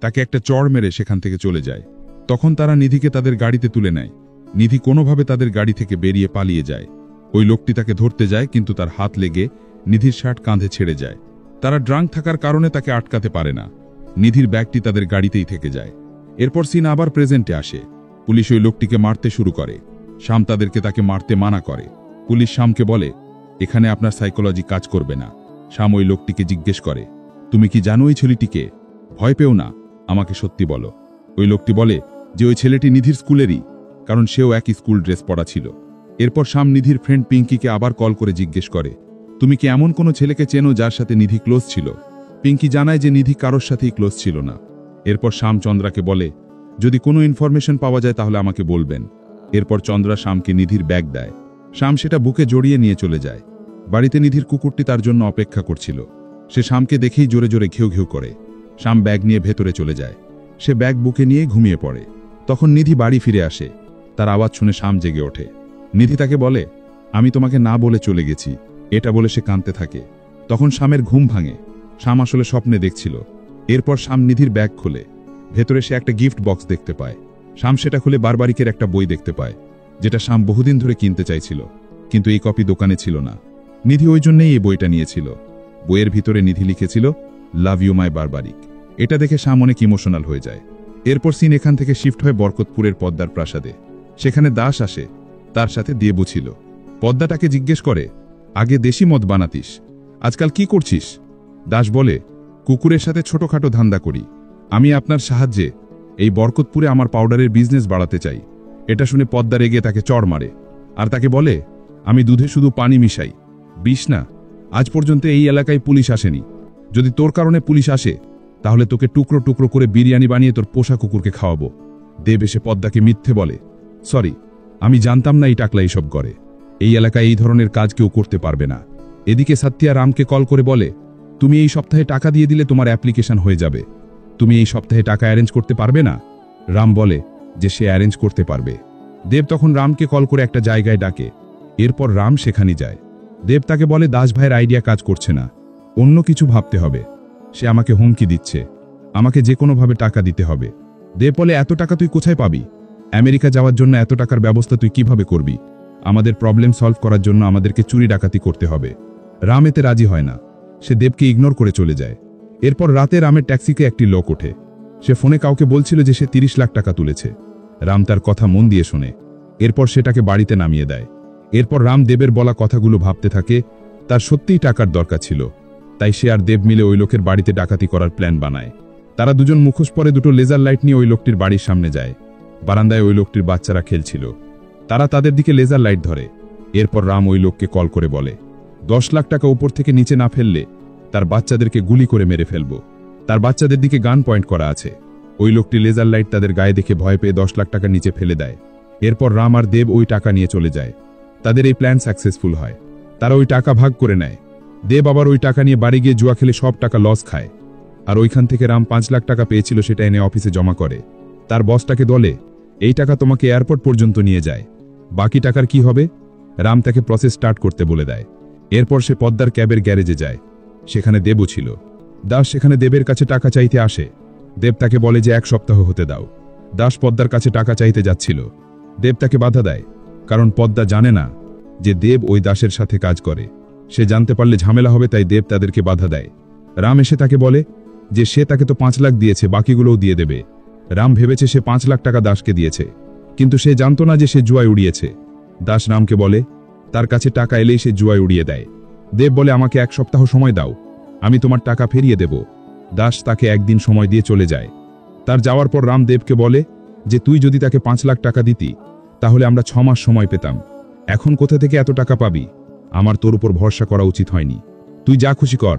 S2: তাকে একটা চড় মেরে সেখান থেকে চলে যায়। তখন তারা নিধিকে তাদের গাড়িতে তুলে নেয়। নিধি কোনোভাবে তাদের গাড়ি থেকে বেরিয়ে পালিয়ে যায়। ওই লোকটি তাকে ধরতে যায়, কিন্তু তার হাত লেগে নিধির শার্ট কাঁধে ছেড়ে যায়। তারা ড্রাঙ্ক থাকার কারণে তাকে আটকাতে পারে না। নিধির ব্যাগটি তাদের গাড়িতেই থেকে যায়। এরপর সিন আবার প্রেজেন্টে আসে। পুলিশ ওই লোকটিকে মারতে শুরু করে। শাম তাকে মারতে মানা করে। পুলিশ শামকে বলে, এখানে আপনার সাইকোলজি কাজ করবে না। শাম ওই লোকটিকে জিজ্ঞেস করে, তুমি কি জানো ওই ছেলেটিকে? ভয় পেও না, আমাকে সত্যি বলো। ওই লোকটি বলে যে ওই ছেলেটি নিধির স্কুলেরই, কারণ সেও একই স্কুল ড্রেস পরা ছিল। এরপর শাম নিধির ফ্রেন্ড পিঙ্কিকে আবার কল করে জিজ্ঞেস করে, তুমি কি এমন কোনো ছেলেকে চেনো যার সাথে নিধি ক্লোজ ছিল? পিঙ্কি জানায় যে নিধি কারোর সাথেই ক্লোজ ছিল না। এরপর শাম চন্দ্রাকে বলে, যদি কোনো ইনফরমেশন পাওয়া যায় তাহলে আমাকে বলবেন। এরপর চন্দ্রা শামকে নিধির ব্যাগ দেয়। শাম সেটা বুকে জড়িয়ে নিয়ে চলে যায়। বাড়িতে নিধির কুকুরটি তার জন্য অপেক্ষা করছিল। সে শামকে দেখেই জোরে জোরে ঘেউ ঘেউ করে। শাম ব্যাগ নিয়ে ভেতরে চলে যায়। সে ব্যাগ বুকে নিয়ে ঘুমিয়ে পড়ে। তখন নিধি বাড়ি ফিরে আসে। তার আওয়াজ শুনে শাম জেগে ওঠে। নিধি তাকে বলে, আমি তোমাকে না বলে চলে গেছি। এটা বলে সে কাঁদতে থাকে। তখন শামের ঘুম ভাঙে। শাম আসলে স্বপ্নে দেখছিল। এরপর শাম নিধির ব্যাগ খোলে। ভেতরে সে একটা গিফট বক্স দেখতে পায়। শাম সেটা খুলে বারবারিকের একটা বই দেখতে পায়, যেটা শাম বহুদিন ধরে কিনতে চাইছিল, কিন্তু এই কপি দোকানে ছিল না। নিধি ওই জন্যই এই বইটা নিয়েছিল। বইয়ের ভিতরে নিধি লিখেছিল, লাভ ইউ মাই বারবারিক। এটা দেখে শাম অনেক ইমোশনাল হয়ে যায়। এরপর সিন এখান থেকে শিফট হয় বরকতপুরের পদ্মার প্রাসাদে। সেখানে দাস আসে। তার সাথে দেবু ছিল। পদ্মাটাকে জিজ্ঞেস করে, আগে দেশি মদ বানাতিস, আজকাল কি করছিস? দাস বলে, কুকুরের সাথে ছোটখাটো ধান্দা করি। আমি আপনার সাহায্যে এই বরকতপুরে আমার পাউডারের বিজনেস বাড়াতে চাই। এটা শুনে পদ্মা রেগে তাকে চড় মারে আর তাকে বলে, আমি দুধে শুধু পানি মিশাই, বিষ না। আজ পর্যন্ত এই এলাকায় পুলিশ আসেনি। যদি তোর কারণে পুলিশ আসে তাহলে তোকে টুকরো টুকরো করে বিরিয়ানি বানিয়ে তোর পোষা কুকুরকে খাওয়াবো। দেব এসে পদ্মাকে মিথ্যে বলে, সরি, আমি জানতাম না এই টাকলা এইসব করে। এই এলাকায় এই ধরনের কাজ কেউ করতে পারবে না। এদিকে সত্যা রামকে কল করে বলে, তুমি এই সপ্তাহে টাকা দিয়ে দিলে তোমার অ্যাপ্লিকেশন হয়ে যাবে। তুমি এই সপ্তাহে টাকা অ্যারেঞ্জ করতে পারবে না? রাম বলে যে সে অ্যারেঞ্জ করতে পারবে। দেব তখন রামকে কল করে একটা জায়গায় ডাকে। এরপর রাম সেখানে যায়। দেব তাকে বলে, দাস ভাইয়ের আইডিয়া কাজ করছে না, অন্য কিছু ভাবতে হবে। সে আমাকে হুমকি দিচ্ছে, আমাকে যে কোনোভাবে টাকা দিতে হবে। দেব বলে, এত টাকা তুই কোথায় পাবি? আমেরিকা যাওয়ার জন্য এত টাকার ব্যবস্থা তুই কিভাবে করবি? আমাদের প্রবলেম সলভ করার জন্য আমাদেরকে চুরি ডাকাতি করতে হবে। রাম এতে রাজি হয় না। সে দেবকে ইগনোর করে চলে যায়। এরপর রাতে রামের ট্যাক্সিকে একটি লোক ওঠে। সে ফোনে কাউকে বলছিল যে সে 30 লাখ টাকা তুলেছে। রাম তার কথা মন দিয়ে শোনে। এরপর সেটাকে বাড়িতে নামিয়ে দেয়। এরপর রাম দেবের বলা কথাগুলো ভাবতে থাকে। তার সত্যিই টাকার দরকার ছিল, তাই সে আর দেব মিলে ওই লোকের বাড়িতে ডাকাতি করার প্ল্যান বানায়। তারা দুজন মুখোশ পরে দুটো লেজার লাইট নিয়ে ওই লোকটির বাড়ির সামনে যায়। বারান্দায় ওই লোকটির বাচ্চারা খেলছিল। তারা তাদের দিকে লেজার লাইট ধরে। এরপর রাম ওই লোককে কল করে বলে, 10 লাখ টাকা উপর থেকে নিচে না ফেললে তার বাচ্চাদেরকে গুলি করে মেরে ফেলব। তার বাচ্চাদের দিকে গান পয়েন্ট করা আছে। ওই লোকটি লেজার লাইট তাদের গায়ে দেখে ভয় পেয়ে 10 লাখ টাকা নিচে ফেলে দেয়। এরপর রাম আর দেব ওই টাকা নিয়ে চলে যায়। তাদের এই প্ল্যান সাকসেসফুল হয়। তারা ওই টাকা ভাগ করে নেয়। দেব আবার ওই টাকা নিয়ে বাড়ি গিয়ে জুয়া খেলে সব টাকা লস খায়। আর ওইখান থেকে রাম 5 লাখ টাকা পেয়েছিল, সেটা এনে অফিসে জমা করে। তার বসটাকে বলে, এই টাকা তোমাকে এয়ারপোর্ট পর্যন্ত নিয়ে যায়, বাকি টাকার কি হবে? রাম তাকে প্রসেস স্টার্ট করতে বলে দেয়। এরপর সে পদ্মার ক্যাবের গ্যারেজে যায়। সেখানে দেবও ছিল। দাস সেখানে দেবের কাছে টাকা চাইতে আসে। দেব তাকে বলে যে 1 সপ্তাহ হতে দাও। দাস পদ্মার কাছে টাকা চাইতে যাচ্ছিল। দেব তাকে বাধা দেয়, কারণ পদ্মা জানে না যে দেব ওই দাসের সাথে কাজ করে।
S3: সে জানতে পারলে ঝামেলা হবে, তাই দেব তাদেরকে বাধা দেয়। রাম এসে তাকে বলে যে সে তাকে তো 5 লাখ দিয়েছে, বাকিগুলোও দিয়ে দেবে। রাম ভেবেছে সে 5 লাখ টাকা দাসকে দিয়েছে, কিন্তু সে জানতো না যে সে জুয়ায় উড়িয়েছে। দাস রামকে বলে তার কাছে টাকা এলেই সে জুয়ায় উড়িয়ে দেয়। দেব বলে আমাকে 1 সপ্তাহ সময় দাও, আমি তোমার টাকা ফিরিয়ে দেব। দাস তাকে 1 দিন সময় দিয়ে চলে যায়। তার যাওয়ার পর রাম দেবকে বলে যে তুই যদি তাকে 5 লাখ টাকা দিতি তাহলে আমরা 6 মাস সময় পেতাম। এখন কোথা থেকে এত টাকা পাবি? আমার তোর উপর ভরসা করা উচিত হয়নি, তুই যা খুশি কর,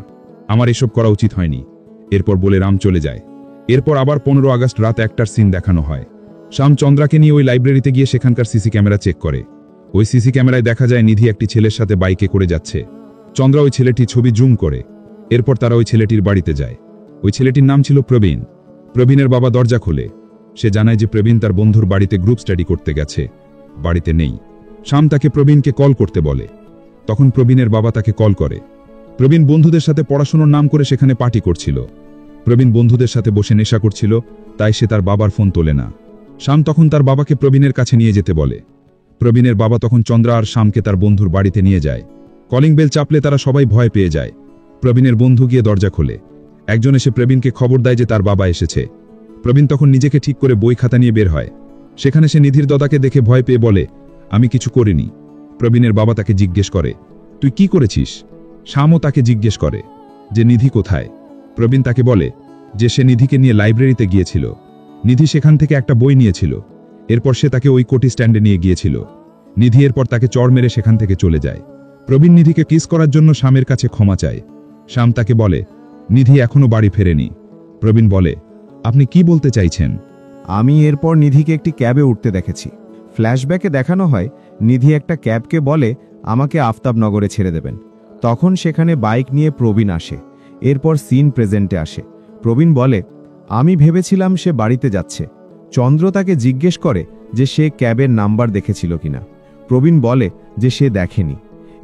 S3: আমার এসব করা উচিত হয়নি। এরপর বলে রাম চলে যায়। এরপর আবার 15 আগস্ট রাত 1টার সিন দেখানো হয়। শ্যাম চন্দ্রাকে নিয়ে ওই লাইব্রেরিতে গিয়ে সেখানকার সিসি ক্যামেরা চেক করে। ওই সিসি ক্যামেরায় দেখা যায় নিধি একটি ছেলের সাথে বাইকে করে যাচ্ছে। চন্দ্রা ওই ছেলেটির ছবি জুম করে। এরপর তারা ওই ছেলেটির বাড়িতে যায়। ওই ছেলেটির নাম ছিল প্রবীণ। প্রবীণের বাবা দরজা খোলে। সে জানায় যে প্রবীণ তার বন্ধুর বাড়িতে গ্রুপ স্টাডি করতে গেছে, বাড়িতে নেই। শ্যাম তাকে প্রবীণকে কল করতে বলে। তখন প্রবীণের বাবা তাকে কল করে। প্রবীণ বন্ধুদের সাথে পড়াশোনার নাম করে সেখানে পার্টি করছিল। প্রবীণ বন্ধুদের সাথে বসে নেশা করছিল, তাই সে তার বাবার ফোন তোলে না। শ্যাম তখন তার বাবাকে প্রবীণের কাছে নিয়ে যেতে বলে। প্রবীণের বাবা তখন চন্দ্রা আর শ্যামকে তার বন্ধুর বাড়িতে নিয়ে যায়। কলিং বেল চাপলে তারা সবাই ভয় পেয়ে যায়। প্রবীণের বন্ধু গিয়ে দরজা খোলে। একজন এসে প্রবীণকে খবর দেয় যে তার বাবা এসেছে। প্রবীণ তখন নিজেকে ঠিক করে বই খাতা নিয়ে বের হয়। সেখানে সে নিধির দাদাকে দেখে ভয় পেয়ে বলে আমি কিছু করিনি। প্রবীণের বাবা তাকে জিজ্ঞেস করে তুই কি করেছিস? শ্যামও তাকে জিজ্ঞেস করে যে নিধি কোথায়? প্রবীণ তাকে বলে যে সে নিধিকে নিয়ে লাইব্রেরিতে গিয়েছিল। নিধি সেখান থেকে একটা বই নিয়েছিল। এরপর সে তাকে ওই কোটি স্ট্যান্ডে নিয়ে গিয়েছিল। নিধি এরপর তাকে চড় মেরে সেখান থেকে চলে যায়। প্রবীণ নিধিকে কিস করার জন্য শ্যামের কাছে ক্ষমা চায়। শ্যাম তাকে বলে নিধি এখনো বাড়ি ফেরেনি। প্রবীণ বলে আপনি কি বলতে চাইছেন?
S1: আমি এরপর নিধিকে একটি ক্যাবে উঠতে দেখেছি। ফ্ল্যাশব্যাকে দেখানো হয় নিধি একটা ক্যাবকে বলে আমাকে আফতাবনগরে ছেড়ে দেবেন। তখন সেখানে বাইক নিয়ে প্রবীণ আসে। এরপর সিন প্রেজেন্টে আসে। প্রবীণ বলে আমি ভেবেছিলাম সে বাড়িতে যাচ্ছে। চন্দ্র তাকে জিজ্ঞেস করে যে সে ক্যাবের নাম্বার দেখেছিল কিনা। প্রবীণ বলে যে সে দেখেনি।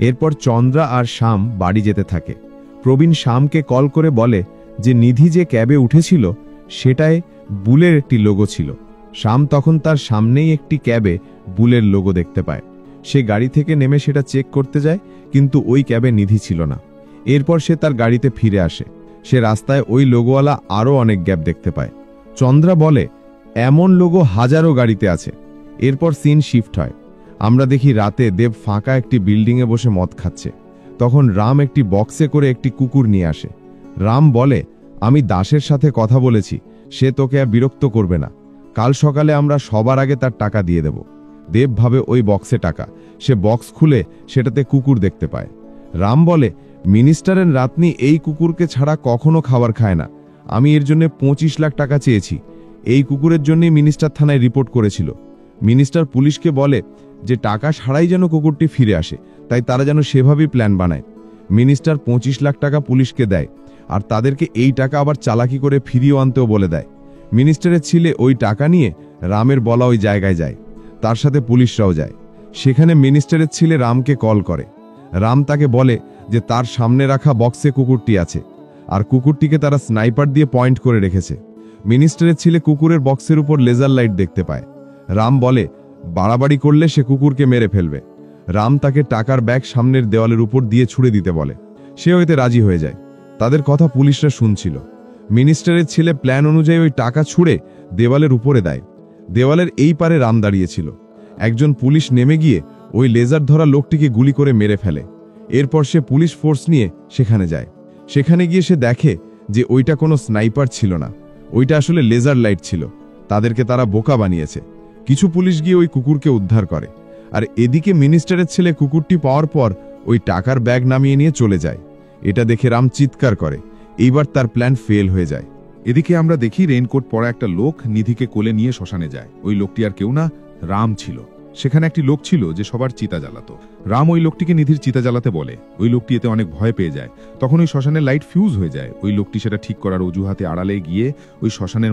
S1: এরপর চন্দ্রা আর শ্যাম বাড়ি যেতে থাকে। প্রবীণ শ্যামকে কল করে বলে যে নিধি যে ক্যাবে উঠেছিল সেটায় বুলের একটি লোগো ছিল। শ্যাম তখন তার সামনেই একটি ক্যাবে বুলের লোগো দেখতে পায়। সে গাড়ি থেকে নেমে সেটা চেক করতে যায়, কিন্তু ওই ক্যাবে নিধি ছিল না। এরপর সে তার গাড়িতে ফিরে আসে। সে রাস্তায় ওই লোগোওয়ালা আরও অনেক গ্যাপ দেখতে পায়। চন্দ্রা বলে এমন লোগো হাজারো গাড়িতে আছে। এরপর সিন শিফট হয়। আমরা দেখি রাতে দেব ফাঁকা একটি বিল্ডিংয়ে বসে মদ খাচ্ছে। তখন রাম একটি বক্সে করে একটি কুকুর নিয়ে আসে। রাম বলে আমি দাসের সাথে কথা বলেছি, সে তোকে আর বিরক্ত করবে না। কাল সকালে আমরা সবার আগে তার টাকা দিয়ে দেব। দেব ভাবে ওই বক্সে টাকা। সে বক্স খুলে সেটাতে কুকুর দেখতে পায়। রাম বলে মিনিস্টারের রাতনি এই কুকুরকে ছাড়া কখনো খাবার খায় না। আমি এর জন্য 25 লাখ টাকা চেয়েছি। এই কুকুরের জন্যই মিনিস্টার থানায় রিপোর্ট করেছিল। মিনিস্টার পুলিশকে বলে যে টাকা ছাড়াই যেন কুকুরটি ফিরে আসে, তাই তারা যেন সেভাবেই প্ল্যান বানায়। মিনিস্টার 25 লাখ টাকা পুলিশকে দেয়, আর তাদেরকে এই টাকা আবার চালাকি করে ফিরিয়ে আনতেও বলে দেয়। মিনিস্টারের ছেলে ওই টাকা নিয়ে রামের বলা ওই জায়গায় যায়। তার সাথে পুলিশরাও যায়। সেখানে মিনিস্টারের ছেলে রামকে কল করে। রাম তাকে বলে যে তার সামনে রাখা বক্সে কুকুরটি আছে, আর কুকুরটিকে তারা স্নাইপার দিয়ে পয়েন্ট করে রেখেছে। মিনিস্টারের ছেলে কুকুরের বক্সের উপর লেজার লাইট দেখতে পায়। রাম বলে বাড়াবাড়ি করলে সে কুকুরকে মেরে ফেলবে। রাম তাকে টাকার ব্যাগ সামনের দেওয়ালের উপর দিয়ে ছুড়ে দিতে বলে। সে হইতে রাজি হয়ে যায়। তাদের কথা পুলিশরা শুনছিল। মিনিস্টারের ছেলে প্ল্যান অনুযায়ী ওই টাকা ছুঁড়ে দেওয়ালের উপরে দেয়। দেওয়ালের এই পারে রাম দাঁড়িয়েছিল। একজন পুলিশ নেমে গিয়ে ওই লেজার ধরা লোকটিকে গুলি করে মেরে ফেলে। এরপর সে পুলিশ ফোর্স নিয়ে সেখানে যায়। সেখানে গিয়ে সে দেখে যে ওইটা কোনো স্নাইপার ছিল না, ওইটা আসলে লেজার লাইট ছিল। তাদেরকে তারা বোকা বানিয়েছে। কিছু পুলিশ গিয়ে ওই কুকুরকে উদ্ধার করে। আর এদিকে মিনিস্টারের ছেলে কুকুরটি পাওয়ার পর ওই টাকার ব্যাগ নামিয়ে নিয়ে চলে যায়। এটা দেখে রাম চিৎকার করে। এইবার তার প্ল্যান ফেল হয়ে যায়।
S4: এদিকে আমরা দেখি রেইনকোট পরা একটা লোক নিধিকে কোলে নিয়ে শ্মশানে যায়। ওই লোকটি আর কেউ না, রাম ছিল। সেখানে একটি লোক ছিল যে সবার চিতা জ্বালাতো। রাম ওই লোকটিকে নিধির চিতা জ্বালাতে বলে। ওই লোকটি এতে অনেক ভয় পেয়ে যায়। তখন ওই শ্মশানের লাইট ফিউজ হয়ে যায়। ওই লোকটি সেটা ঠিক করার অজুহাতে আড়ালে গিয়ে ওই শ্মশানের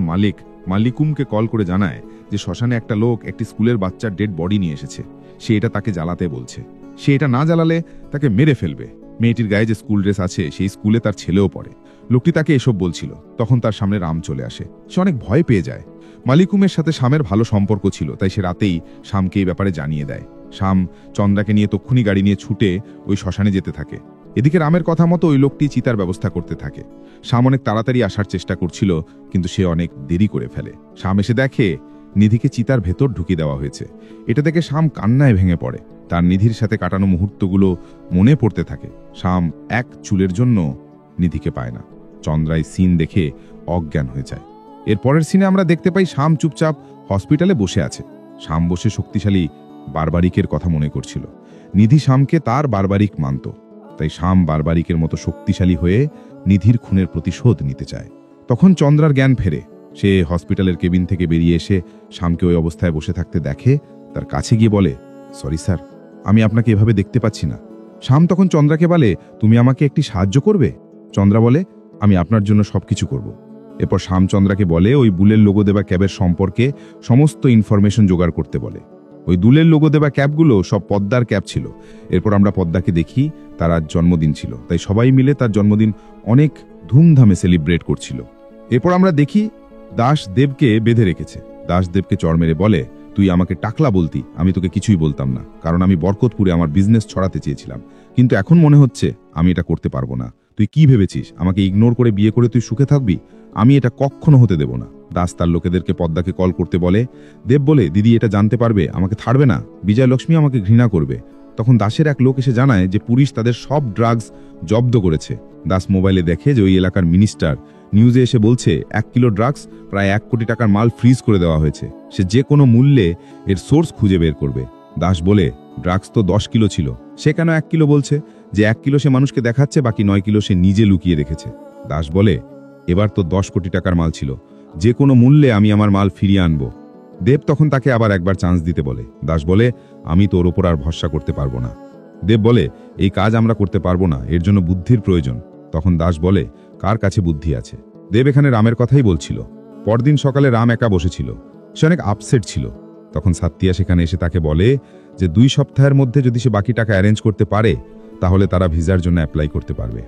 S4: মালিকুমকে কল করে জানায় যে শ্মশানে একটা লোক একটি স্কুলের বাচ্চার ডেড বডি নিয়ে এসেছে। সে এটা তাকে জ্বালাতে বলছে। সে এটা না জ্বালালে তাকে মেরে ফেলবে। মেয়েটির গায়ে যে স্কুল ড্রেস আছে সেই স্কুলে তার ছেলেও পড়ে। লোকটি তাকে এসব বলছিল। তখন তার সামনে রাম চলে আসে। সে অনেক ভয় পেয়ে যায়। মালিকুমের সাথে শ্যামের ভালো সম্পর্ক ছিল, তাই সে রাতেই শ্যামকে এই ব্যাপারে জানিয়ে দেয়। শ্যাম চন্দ্রাকে নিয়ে তক্ষুনি গাড়ি নিয়ে ছুটে ওই শ্মশানে যেতে থাকে।
S3: এদিকে রামের কথা মতো ওই লোকটি চিতার ব্যবস্থা করতে থাকে। শাম অনেক তাড়াতাড়ি আসার চেষ্টা করছিল, কিন্তু সে অনেক দেরি করে ফেলে। শাম এসে দেখে নিধিকে চিতার ভেতর ঢুকিয়ে দেওয়া হয়েছে। এটা দেখে শাম কান্নায় ভেঙে পড়ে। তার নিধির সাথে কাটানো মুহূর্তগুলো মনে পড়তে থাকে। শাম এক চুলের জন্য নিধিকে পায় না। চন্দ্রাই সিন দেখে অজ্ঞান হয়ে যায়। এর পরের সিনে আমরা দেখতে পাই শাম চুপচাপ হসপিটালে বসে আছে। শাম বসে শক্তিশালী বারবারিকের কথা মনে করছিল। নিধি শামকে তার বারবারিক মানত, তাই শাম বারবারিকের মতো শক্তিশালী হয়ে নিধির খুনের প্রতিশোধ নিতে চায়। তখন চন্দ্রার জ্ঞান ফেরে। সে হসপিটালের কেবিন থেকে বেরিয়ে এসে শামকে ওই অবস্থায় বসে থাকতে দেখে। তার কাছে গিয়ে বলে, সরি স্যার, আমি আপনাকে এভাবে দেখতে পাচ্ছি না। শাম তখন চন্দ্রাকে বলে, তুমি আমাকে একটি সাহায্য করবে? চন্দ্রা বলে, আমি আপনার জন্য সবকিছু করব। এরপর শাম চন্দ্রাকে বলে ওই বুলের লোগো দেওয়া ক্যাবের সম্পর্কে সমস্ত ইনফরমেশন জোগাড় করতে বলে। ওই দুলের লোগো দেওয়া ক্যাবগুলো সব পদ্মার ক্যাব ছিল। এরপর আমরা পদ্মাকে দেখি, তার আজ জন্মদিন ছিল, তাই সবাই মিলে তার জন্মদিন অনেক ধুমধামে সেলিব্রেট করছিল। এরপর আমরা দেখি দাস দেবকে বেঁধে রেখেছে। দাস দেবকে চড় মেরে বলে, তুই আমাকে টাকলা বলতি, আমি তোকে কিছুই বলতাম না, কারণ আমি বরকতপুরে আমার বিজনেস ছড়াতে চেয়েছিলাম, কিন্তু এখন মনে হচ্ছে আমি এটা করতে পারবো না। তুই কি ভেবেছিস আমাকে ইগনোর করে বিয়ে করে তুই সুখে থাকবি? আমি এটা কখনো হতে দেব না। দাস তার লোকেদেরকে পদ্মাকে কল করতে বলে। দেব বলে, দিদি এটা জানতে পারবে, আমাকে ছাড়বে না, বিজয়লক্ষ্মী আমাকে ঘৃণা করবে। তখন দাসের এক লোক এসে জানায় যে পুলিশ তাদের সব ড্রাগস জব্দ করেছে। দাস মোবাইলে দেখে যে ওই এলাকার মিনিস্টার নিউজে এসে বলছে 1 কিলো ড্রাগস প্রায় 1 কোটি টাকার মাল ফ্রিজ করে দেওয়া হয়েছে। সে যে কোনো মূল্যে এর সোর্স খুঁজে বের করবে। দাস বলে, ড্রাগস তো 10 কিলো ছিল, সে কেন 1 কিলো বলছে? যে 1 কিলো সে মানুষকে দেখাচ্ছে, বাকি 9 কিলো সে নিজে লুকিয়ে রেখেছে। দাস বলে, এবার তো 10 কোটি টাকার মাল ছিল, যে কোনো মূল্যে আমি আমার মাল ফিরিয়ে আনবো। দেব তখন তাকে আবার একবার চান্স দিতে বলে। দাস বলে, আমি তোর ওপর আর ভরসা করতে পারবো না। দেব বলে, এই কাজ আমরা করতে পারবো না, এর জন্য বুদ্ধির প্রয়োজন। তখন দাস বলে, কার কাছে বুদ্ধি আছে? দেব এখানে রামের কথাই বলছিল। পরদিন সকালে রাম একা বসেছিল, সে অনেক আপসেট ছিল। তখন সাত্তিয়া সেখানে এসে তাকে বলে যে 2 সপ্তাহের মধ্যে যদি সে বাকি টাকা অ্যারেঞ্জ করতে পারে, তাহলে তারা ভিসার জন্য অ্যাপ্লাই করতে পারবে।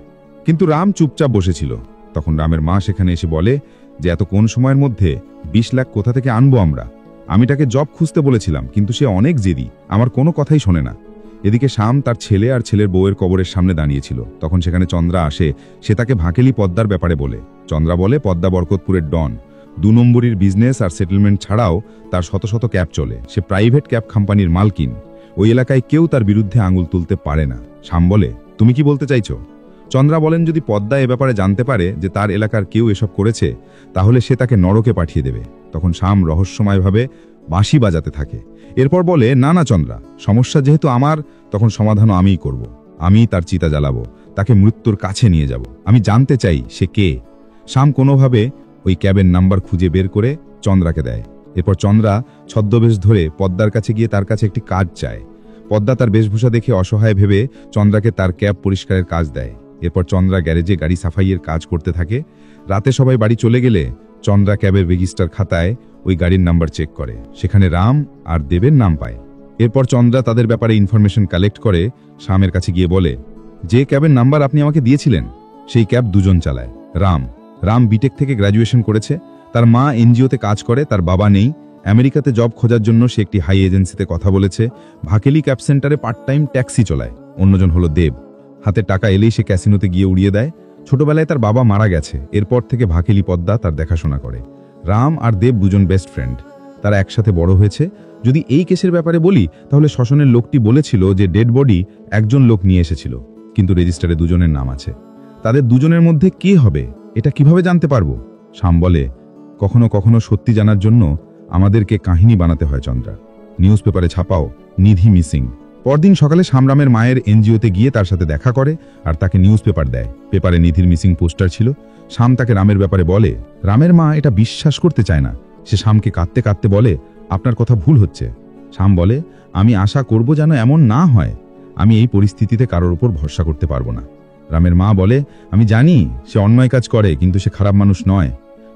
S3: কিন্তু রাম চুপচাপ বসেছিল। তখন রামের মা সেখানে এসে বলে যে এত কোন সময়ের মধ্যে 20 লাখ কোথা থেকে আনবো আমরা? আমি তাকে জব খুঁজতে বলেছিলাম, কিন্তু সে অনেক জেদি, আমার কোনো কথাই শোনে না। এদিকে শাম তার ছেলে আর ছেলের বউয়ের কবরের সামনে দাঁড়িয়েছিল। তখন সেখানে চন্দ্রা আসে। সে তাকে ভাকেলি পদ্মার ব্যাপারে বলে। চন্দ্রা বলে, পদ্মা বরকতপুরের ডন, 2 নম্বরীর বিজনেস আর সেটেলমেন্ট ছাড়াও তার শত শত ক্যাব চলে। সে প্রাইভেট ক্যাব কোম্পানির মালকিন। ওই এলাকায় কেউ তার বিরুদ্ধে আঙুল তুলতে পারে না। শাম বলে, তুমি কি বলতে চাইছো? চন্দ্রা বলেন, যদি পদ্মা এ ব্যাপারে জানতে পারে যে তার এলাকার কেউ এসব করেছে, তাহলে সে তাকে নরকে পাঠিয়ে দেবে। তখন শাম রহস্যময়ভাবে বাঁশি বাজাতে থাকে। এরপর বলে, না না চন্দ্রা, সমস্যা যেহেতু আমার, তখন সমাধানও আমিই করব। আমি তার চিতা জ্বালাবো, তাকে মৃত্যুর কাছে নিয়ে যাব। আমি জানতে চাই সে কে। শাম কোনোভাবে ওই ক্যাবের নাম্বার খুঁজে বের করে চন্দ্রাকে দেয়। এরপর চন্দ্রা ছদ্মবেশ ধরে পদ্মার কাছে গিয়ে তার কাছে একটি কাজ চায়। পদ্মা তার বেশভূষা দেখে অসহায় ভেবে চন্দ্রাকে তার ক্যাব পরিষ্কারের কাজ দেয়। এরপর চন্দ্রা গ্যারেজে গাড়ি সাফাইয়ের কাজ করতে থাকে। রাতে সবাই বাড়ি চলে গেলে চন্দ্রা ক্যাবের রেজিস্টার খাতায় ওই গাড়ির নাম্বার চেক করে, সেখানে রাম আর দেবের নাম পায়। এরপর চন্দ্রা তাদের ব্যাপারে ইনফরমেশন কালেক্ট করে শামের কাছে গিয়ে বলে, যে ক্যাবের নাম্বার আপনি আমাকে দিয়েছিলেন, সেই ক্যাব 2 জন চালায়। রাম বিটেক থেকে গ্র্যাজুয়েশন করেছে, তার মা এনজিওতে কাজ করে, তার বাবা নেই। আমেরিকাতে জব খোঁজার জন্য সে একটি হাই এজেন্সিতে কথা বলেছে। ভাকেলি ক্যাব সেন্টারে পার্ট টাইম ট্যাক্সি চলায়। অন্যজন হলো দেব। হাতে টাকা এলেই সে ক্যাসিনোতে গিয়ে উড়িয়ে দেয়। ছোটবেলায় তার বাবা মারা গেছে, এরপর থেকে ভাকেলি পদ্মা তার দেখাশোনা করে। রাম আর দেব 2জন বেস্ট ফ্রেন্ড, তারা একসাথে বড় হয়েছে। যদি এই কেসের ব্যাপারে বলি, তাহলে শ্মশানের লোকটি বলেছিল যে ডেড বডি একজন লোক নিয়ে এসেছিল, কিন্তু রেজিস্টারে 2 জনের নাম আছে। তাদের 2 জনের মধ্যে কে হবে, এটা কিভাবে জানতে পারবো? শাম বলে, কখনো কখনো সত্যি জানার জন্য আমাদেরকে কাহিনী বানাতে হয় চন্দ্রা। নিউজ পেপারে ছাপাও, নিধি মিসিং। পরদিন সকালে শামরামের মায়ের এনজিওতে গিয়ে তার সাথে দেখা করে আর তাকে নিউজ পেপার দেয়। পেপারে নিধির মিসিং পোস্টার ছিল। শাম তাকে রামের ব্যাপারে বলে। রামের মা এটা বিশ্বাস করতে চায় না। সে শামকে কাঁদতে কাঁদতে বলে, আপনার কথা ভুল হচ্ছে। শাম বলে, আমি আশা করব যেন এমন না হয়। আমি এই পরিস্থিতিতে কারোর উপর ভরসা করতে পারবো না। রামের মা বলে, আমি জানি সে অন্যায় কাজ করে, কিন্তু সে খারাপ মানুষ নয়।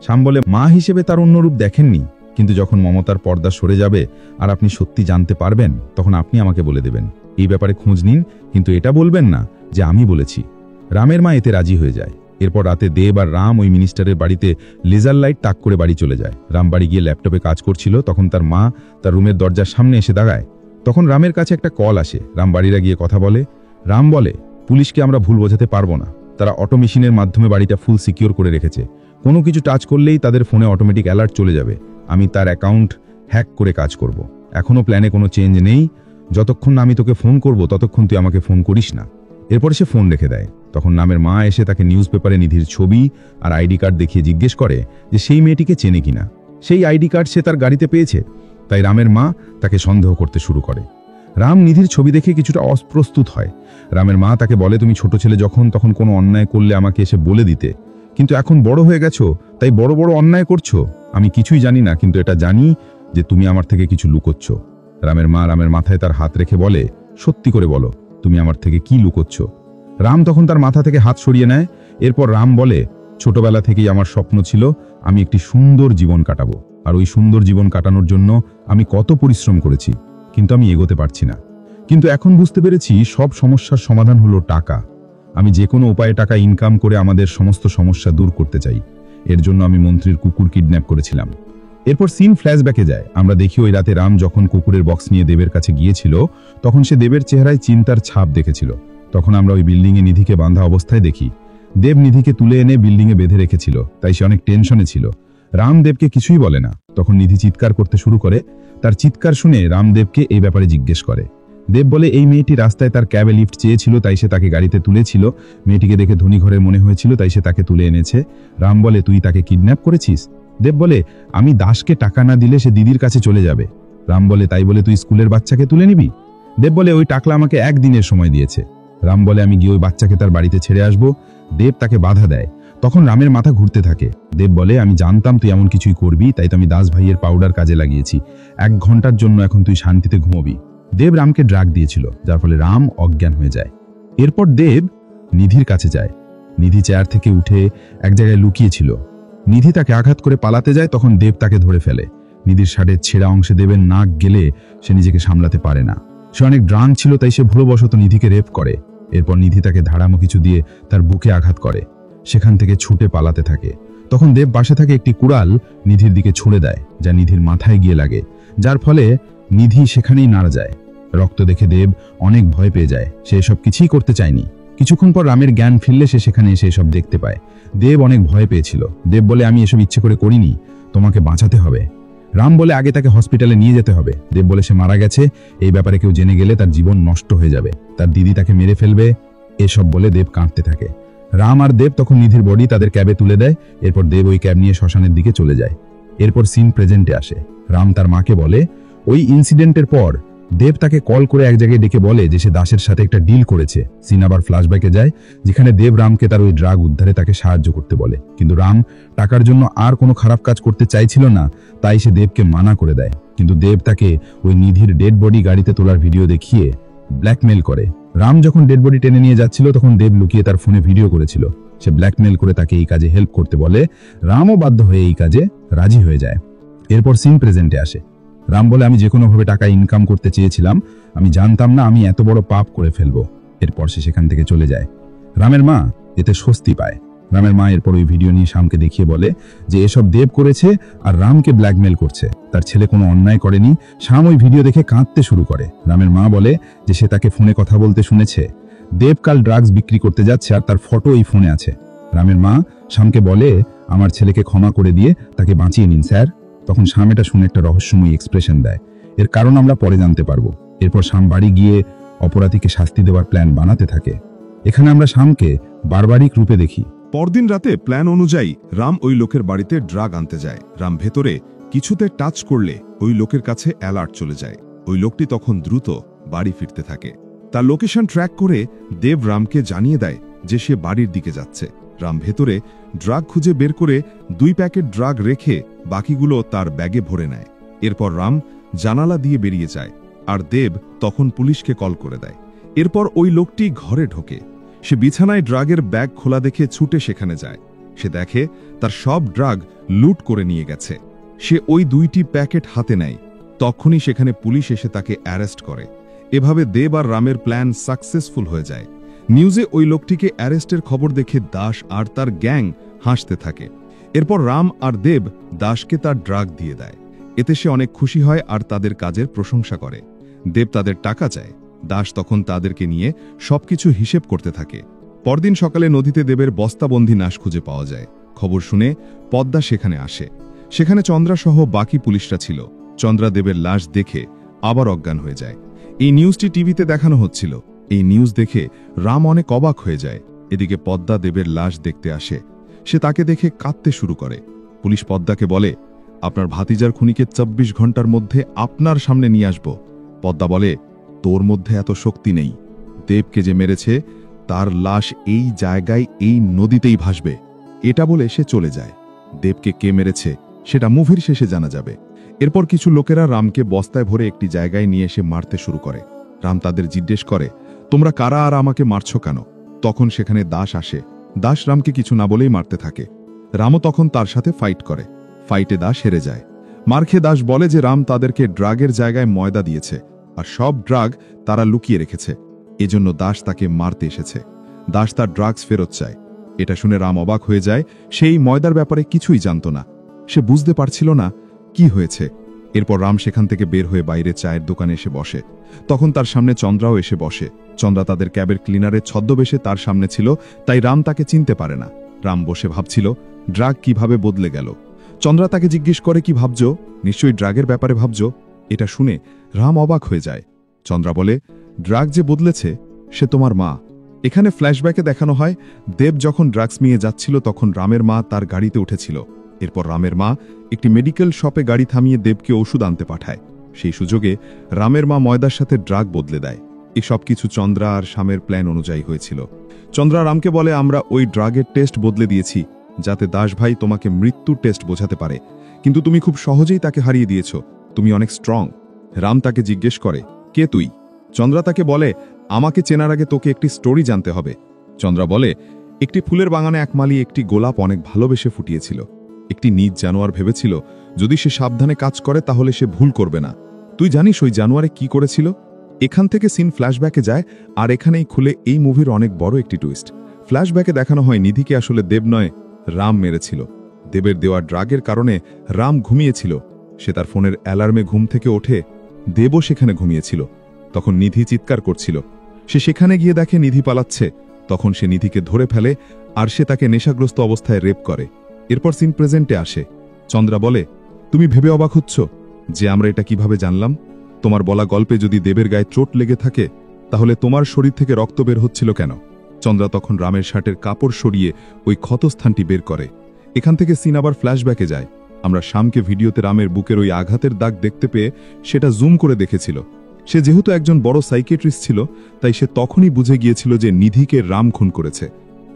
S3: শাম বলে, মা হিসেবে তার অন্য রূপ দেখেননি, কিন্তু যখন মমতার পর্দা সরে যাবে আর আপনি সত্যি জানতে পারবেন, তখন আপনি আমাকে বলে দেবেন। এই ব্যাপারে খোঁজ নিন, কিন্তু এটা বলবেন না যে আমি বলেছি। রামের মা এতে রাজি হয়ে যায়। এরপর রাতে দেব আর রাম ওই মিনিস্টারের বাড়িতে লেজার লাইট তাক করে বাড়ি চলে যায়। রাম বাড়ি গিয়ে ল্যাপটপে কাজ করছিল, তখন তার মা তার রুমের দরজার সামনে এসে দাঁড়ায়। তখন রামের কাছে একটা কল আসে। রাম বাড়িরা গিয়ে কথা বলে। রাম বলে,
S1: পুলিশকে আমরা ভুল বোঝাতে পারবো না। তারা অটো মেশিনের মাধ্যমে বাড়িটা ফুল সিকিউর করে রেখেছে। কোনো কিছু টাচ করলেই তাদের ফোনে অটোমেটিক অ্যালার্ট চলে যাবে। আমি তার অ্যাকাউন্ট হ্যাক করে কাজ করব। এখনও প্ল্যানে কোনো চেঞ্জ নেই। যতক্ষণ না আমি তোকে ফোন করব ততক্ষণ তুই আমাকে ফোন করিস না। এরপরে সে ফোন রেখে দেয়। তখন নামের মা এসে তাকে নিউজ পেপারে নিধির ছবি আর আইডি কার্ড দেখিয়ে জিজ্ঞেস করে যে সেই মেয়েটিকে চেনে কিনা। সেই আইডি কার্ড সে তার গাড়িতে পেয়েছে। তাই রামের মা তাকে সন্দেহ করতে শুরু করে। রাম নিধির ছবি দেখে কিছুটা অপ্রস্তুত হয়। রামের মা তাকে বলে, তুমি ছোট ছেলে তখন কোনো অন্যায় করলে আমাকে এসে বলে দিতে, কিন্তু এখন বড় হয়ে গেছো তাই বড় বড় অন্যায় করছো। আমি কিছুই জানি না, কিন্তু এটা জানি যে তুমি আমার থেকে কিছু লুকোচ্ছ। রামের মা রামের মাথায় তার হাত রেখে বলে, সত্যি করে বলো তুমি আমার থেকে কি লুকোচ্ছ। রাম তখন তার মাথা থেকে হাত সরিয়ে নেয়। এরপর রাম বলে, ছোটবেলা থেকেই আমার স্বপ্ন ছিল আমি একটি সুন্দর জীবন কাটাবো, আর ওই সুন্দর জীবন কাটানোর জন্য আমি কত পরিশ্রম করেছি, কিন্তু আমি এগোতে পারছি না। কিন্তু এখন বুঝতে পেরেছি সব সমস্যার সমাধান হলো টাকা। আমি যে কোনো উপায়ে টাকা ইনকাম করে আমাদের সমস্ত সমস্যা দূর করতে চাই। এর জন্য আমি মন্ত্রীর কুকুর কিডন্যাপ করেছিলাম। এরপর সিন ফ্ল্যাশব্যাকে যায়। আমরা দেখি ওই রাতে রাম যখন কুকুরের বক্স নিয়ে দেবের কাছে গিয়েছিল তখন সে দেবের চেহারায় চিন্তার ছাপ দেখেছিল। তখন আমরা ওই বিল্ডিংয়ে নিধিকে বাঁধা অবস্থায় দেখি। দেব নিধিকে তুলে এনে বিল্ডিংয়ে বেঁধে রেখেছিল, তাই সে অনেক টেনশনে ছিল। রাম দেবকে কিছুই বলে না। তখন নিধি চিৎকার করতে শুরু করে। তার চিৎকার শুনে রাম দেবকে এই ব্যাপারে জিজ্ঞেস করে। দেব বলে, এই মেয়েটি রাস্তায় তার ক্যাবে লিফট চেয়েছিল, তাই সে তাকে গাড়িতে তুলেছিল। মেয়েটিকে দেখে ধনী ঘরের মনে হয়েছিল, তাই সে তাকে তুলে এনেছে। রাম বলে, তুই তাকে কিডন্যাপ করেছিস? দেব বলে, আমি দাসকে টাকা না দিলে সে দিদির কাছে চলে যাবে। রাম বলে, তাই বলে তুই স্কুলের বাচ্চাকে তুলে নিবি? দেব বলে, ওই টাকলা আমাকে একদিনের সময় দিয়েছে। রাম বলে, আমি গিয়ে ওই বাচ্চাকে তার বাড়িতে ছেড়ে আসবো। দেব তাকে বাধা দেয়। তখন রামের মাথা ঘুরতে থাকে। দেব বলে, আমি জানতাম তুই এমন কিছুই করবি, তাই তো আমি দাস ভাইয়ের পাউডার কাজে লাগিয়েছি। 1 ঘন্টার জন্য এখন তুই শান্তিতে ঘুমোবি। দেব রামকে ড্রাগ দিয়েছিল, যার ফলে রাম অজ্ঞান হয়ে যায়। এরপর দেব নিধির কাছে যায়। নিধি চেয়ার থেকে উঠে এক জায়গায় লুকিয়েছিল। নিধি তাকে আঘাত করে পালাতে যায়, তখন দেব তাকে ধরে ফেলে। নিধির শার্টের ছেঁড়া অংশে দেবের নাক গেলে সে নিজেকে সামলাতে পারে না। সে অনেক ড্রাঙ্ক ছিল, তাই সে ভুলবশত নিধিকে রেপ করে। এরপর নিধি তাকে ধারামো কিছু দিয়ে তার বুকে আঘাত করে। সেখান থেকে ছুটে পালাতে থাকে। তখন দেব পাশে থাকে একটি কুড়াল নিধির দিকে ছুড়ে দেয়, যা নিধির মাথায় গিয়ে লাগে, যার ফলে নিধি সেখানেই নাড়া যায়। রক্ত দেখে দেব অনেক ভয় পেয়ে যায়। সে এসব কিছুই করতে চায়নি। কিছুক্ষণ পর রামের জ্ঞান ফিরলে সে সেখানে এসে এসব দেখতে পায়। দেব অনেক ভয় পেয়েছিল। দেব বলে, আমি এসব ইচ্ছে করে করিনি, তোমাকে বাঁচাতে হবে। রাম বলে, আগে তাকে হসপিটালে নিয়ে যেতে হবে। দেব বলে, সে মারা গেছে, এই ব্যাপারে কেউ জেনে গেলে তার জীবন নষ্ট হয়ে যাবে, তার দিদি তাকে মেরে ফেলবে। এসব বলে দেব কাঁদতে থাকে। রাম আর দেব তখন নিধির বডি তাদের ক্যাবে তুলে দেয়। এরপর দেব ওই ক্যাব নিয়ে শ্মশানের দিকে চলে যায়। এরপর সিন প্রেজেন্টে আসে। রাম তার মাকে বলে, ওই ইনসিডেন্টের পর দেব তাকে কল করে এক জায়গায় ডেকে বলে যে সে দাসের সাথে একটা ডিল করেছে। সিন আবার ফ্ল্যাশব্যাকে যায়, যেখানে দেব রামকে তার ওই ড্রাগ উদ্ধারে তাকে সাহায্য করতে বলে। কিন্তু রাম টাকার জন্য আর কোনো খারাপ কাজ করতে চাইছিল না, তাই সে দেবকে মানা করে দেয়। কিন্তু দেব তাকে ওই নিধির ডেড বডি গাড়িতে তোলার ভিডিও দেখিয়ে ব্ল্যাকমেল করে। রাম যখন ডেড বডি টেনে নিয়ে যাচ্ছিল তখন দেব লুকিয়ে তার ফোনে ভিডিও করেছিল। সে ব্ল্যাকমেল করে তাকে এই কাজে হেল্প করতে বলে। রামও বাধ্য হয়ে এই কাজে রাজি হয়ে যায়। এরপর সিন প্রেজেন্টে আসে। রাম বলে, আমি যে কোনোভাবে টাকা ইনকাম করতে চেয়েছিলাম, আমি জানতাম না আমি এত বড় পাপ করে ফেলবো। এরপর সে সেখান থেকে চলে যায়। রামের মা এতে স্বস্তি পায়। রামের মা এরপর ওই ভিডিও নিয়ে শ্যামকে দেখিয়ে বলে যে এসব দেব করেছে আর রামকে ব্ল্যাকমেল করছে, তার ছেলে কোনো অন্যায় করেনি। শ্যাম ওই ভিডিও দেখে কাঁদতে শুরু করে। রামের মা বলে যে সে তাকে ফোনে কথা বলতে শুনেছে। দেব কাল ড্রাগস বিক্রি করতে যাচ্ছে আর তার ফটো এই ফোনে আছে। রামের মা শ্যামকে বলে, আমার ছেলেকে ক্ষমা করে দিয়ে তাকে বাঁচিয়ে নিন স্যার। তখন শ্যাম এটা শুনে একটা রহস্যময়ী এক্সপ্রেশন দেয়। এর কারণ আমরা পরে জানতে পারবো। এরপর শ্যাম বাড়ি গিয়ে অপরাধীকে শাস্তি দেওয়ার প্ল্যান বানাতে থাকে। এখানে আমরা শ্যামকে বারবারিক রূপে দেখি।
S3: পরদিন রাতে প্ল্যান অনুযায়ী রাম ওই লোকের বাড়িতে ড্রাগ আনতে যায়। রাম ভেতরে কিছুতে টাচ করলে ওই লোকের কাছে অ্যালার্ট চলে যায়। ওই লোকটি তখন দ্রুত বাড়ি ফিরতে থাকে। তার লোকেশন ট্র্যাক করে দেব রামকে জানিয়ে দেয় যে সে বাড়ির দিকে যাচ্ছে। রাম ভেতরে ড্রাগ খুঁজে বের করে 2 প্যাকেট ড্রাগ রেখে বাকিগুলো তার ব্যাগে ভরে নেয়। এরপর রাম জানালা দিয়ে বেরিয়ে যায় আর দেব তখন পুলিশকে কল করে দেয়। এরপর ওই লোকটি ঘরে ঢোকে। সে বিছানায় ড্রাগের ব্যাগ খোলা দেখে ছুটে সেখানে যায়। সে দেখে তার সব ড্রাগ লুট করে নিয়ে গেছে। সে ওই 2টি প্যাকেট হাতে নেয়। তখনই সেখানে পুলিশ এসে তাকে অ্যারেস্ট করে। এভাবে দেব আর রামের প্ল্যান সাকসেসফুল হয়ে যায়। নিউজে ওই লোকটিকে অ্যারেস্টের খবর দেখে দাস আর তার গ্যাং হাসতে থাকে। এরপর রাম আর দেব দাসকে তার ড্রাগ দিয়ে দেয়। এতে সে অনেক খুশি হয় আর তাদের কাজের প্রশংসা করে। দেব তাদের টাকা চায়, দাস তখন তাদেরকে নিয়ে সবকিছু হিসেব করতে থাকে। পরদিন সকালে নদীতে দেবের বস্তাবন্দি লাশ খুঁজে পাওয়া যায়। খবর শুনে পদ্মা সেখানে আসে। সেখানে চন্দ্রাসহ বাকি পুলিশরা ছিল। চন্দ্রা দেবের লাশ দেখে আবার অজ্ঞান হয়ে যায়। এই নিউজটি টিভিতে দেখানো হচ্ছিল। এই নিউজ দেখে রাম অনেক অবাক হয়ে যায়। এদিকে পদ্মা দেবের লাশ দেখতে আসে। সে তাকে দেখে কাঁদতে শুরু করে। পুলিশ পদ্মাকে বলে, আপনার ভাতিজার খুনিকে ২৪ ঘন্টার মধ্যে আপনার সামনে নিয়ে আসব। পদ্মা বলে, তোর মধ্যে এত শক্তি নেই। দেবকে যে মেরেছে তার লাশ এই জায়গায় এই নদীতেই ভাসবে। এটা বলে সে চলে যায়। দেবকে কে মেরেছে সেটা মুভির শেষে জানা যাবে। এরপর কিছু লোকেরা রামকে বস্তায় ভরে একটি জায়গায় নিয়ে এসে মারতে শুরু করে। রাম তাদের জিজ্ঞেস করে, তোমরা কারা আর আমাকে মারছ কেন? তখন সেখানে দাস আসে। দাস রামকে কিছু না বলেই মারতে থাকে। রামও তখন তার সাথে ফাইট করে। ফাইটে দাস হেরে যায়। মার খেয়ে দাস বলে যে রাম তাদেরকে ড্রাগের জায়গায় ময়দা দিয়েছে, আর সব ড্রাগ তারা লুকিয়ে রেখেছে। এজন্য দাস তাকে মারতে এসেছে। দাস তার ড্রাগস ফেরত চায়। এটা শুনে রাম অবাক হয়ে যায়। সেই ময়দার ব্যাপারে কিছুই জানত না। সে বুঝতে পারছিল না কি হয়েছে। এরপর রাম সেখান থেকে বের হয়ে বাইরে চায়ের দোকানে এসে বসে। তখন তার সামনে চন্দ্রাও এসে বসে। চন্দ্রা তাদের ক্যাবের ক্লিনারের ছদ্মবেশে তার সামনে ছিল, তাই রাম তাকে চিনতে পারে না। রাম বসে ভাবছিল ড্রাগ কিভাবে বদলে গেল। চন্দ্রা তাকে জিজ্ঞেস করে, কি ভাবছ? নিশ্চয়ই ড্রাগের ব্যাপারে ভাবছ। এটা শুনে রাম অবাক হয়ে যায়। চন্দ্রা বলে, ড্রাগ যে বদলেছে সে তোমার মা। এখানে ফ্ল্যাশব্যাকে দেখানো হয় দেব যখন ড্রাগস নিয়ে যাচ্ছিল তখন রামের মা তার গাড়িতে উঠেছিল। এরপর রামের মা একটি মেডিকেল শপে গাড়ি থামিয়ে দেবকে ওষুধ আনতে পাঠায়। সেই সুযোগে রামের মা ময়দার সাথে ড্রাগ বদলে দেয়। এই সব কিছু চন্দ্রা আর শ্যামের প্ল্যান অনুযায়ী হয়েছিল। চন্দ্রা রামকে বলে, আমরা ওই ড্রাগের টেস্ট বদলে দিয়েছি যাতে দাস ভাই তোমাকে মৃত্যুর টেস্ট বোঝাতে পারে, কিন্তু তুমি খুব সহজেই তাকে হারিয়ে দিয়েছ। তুমি অনেক স্ট্রং। রাম তাকে জিজ্ঞেস করে, কে তুই? চন্দ্রা তাকে বলে, আমাকে চেনার আগে তোকে একটি স্টোরি জানতে হবে। চন্দ্রা বলে, একটি ফুলের বাগানে এক মালি একটি গোলাপ অনেক ভালোবেসে ফুটিয়েছিল। একটি নিজ জানোয়ার ভেবেছিল যদি সে সাবধানে কাজ করে তাহলে সে ভুল করবে না। তুই জানিস ওই জানোয়ারে কি করেছিল? এখান থেকে সিন ফ্ল্যাশব্যাকে যায়, আর এখানেই খুলে এই মুভির অনেক বড় একটি টুইস্ট। ফ্ল্যাশব্যাকে দেখানো হয় নিধিকে আসলে দেব নয়, রাম মেরেছিল। দেবের দেওয়া ড্রাগের কারণে রাম ঘুমিয়েছিল। সে তার ফোনের অ্যালার্মে ঘুম থেকে ওঠে। দেবও সেখানে ঘুমিয়েছিল। তখন নিধি চিৎকার করছিল। সে সেখানে গিয়ে দেখে নিধি পালাচ্ছে। তখন সে নিধিকে ধরে ফেলে, আর সে তাকে নেশাগ্রস্ত অবস্থায় রেপ করে। এরপর সিন প্রেজেন্টে আসে। চন্দ্রা বলে, তুমি ভেবে অবাক হচ্ছ যে আমরা এটা কিভাবে জানলাম? তোমার বলা গল্পে যদি দেবের গায়ে চোট লেগে থাকে তাহলে তোমার শরীর থেকে রক্ত বের হচ্ছিল কেন? চন্দ্রা তখন রামের শার্টের কাপড় সরিয়ে ওই ক্ষতস্থানটি বের করে। এখান থেকে সিন আবার ফ্ল্যাশব্যাকে যায়। আমরা শ্যামকে ভিডিওতে রামের বুকের ওই আঘাতের দাগ দেখতে পেয়ে সেটা জুম করে দেখেছিল। সে যেহেতু একজন বড় সাইকিয়াট্রিস্ট ছিল, তাই সে তখনই বুঝে গিয়েছিল যে নিধিকে রাম খুন করেছে।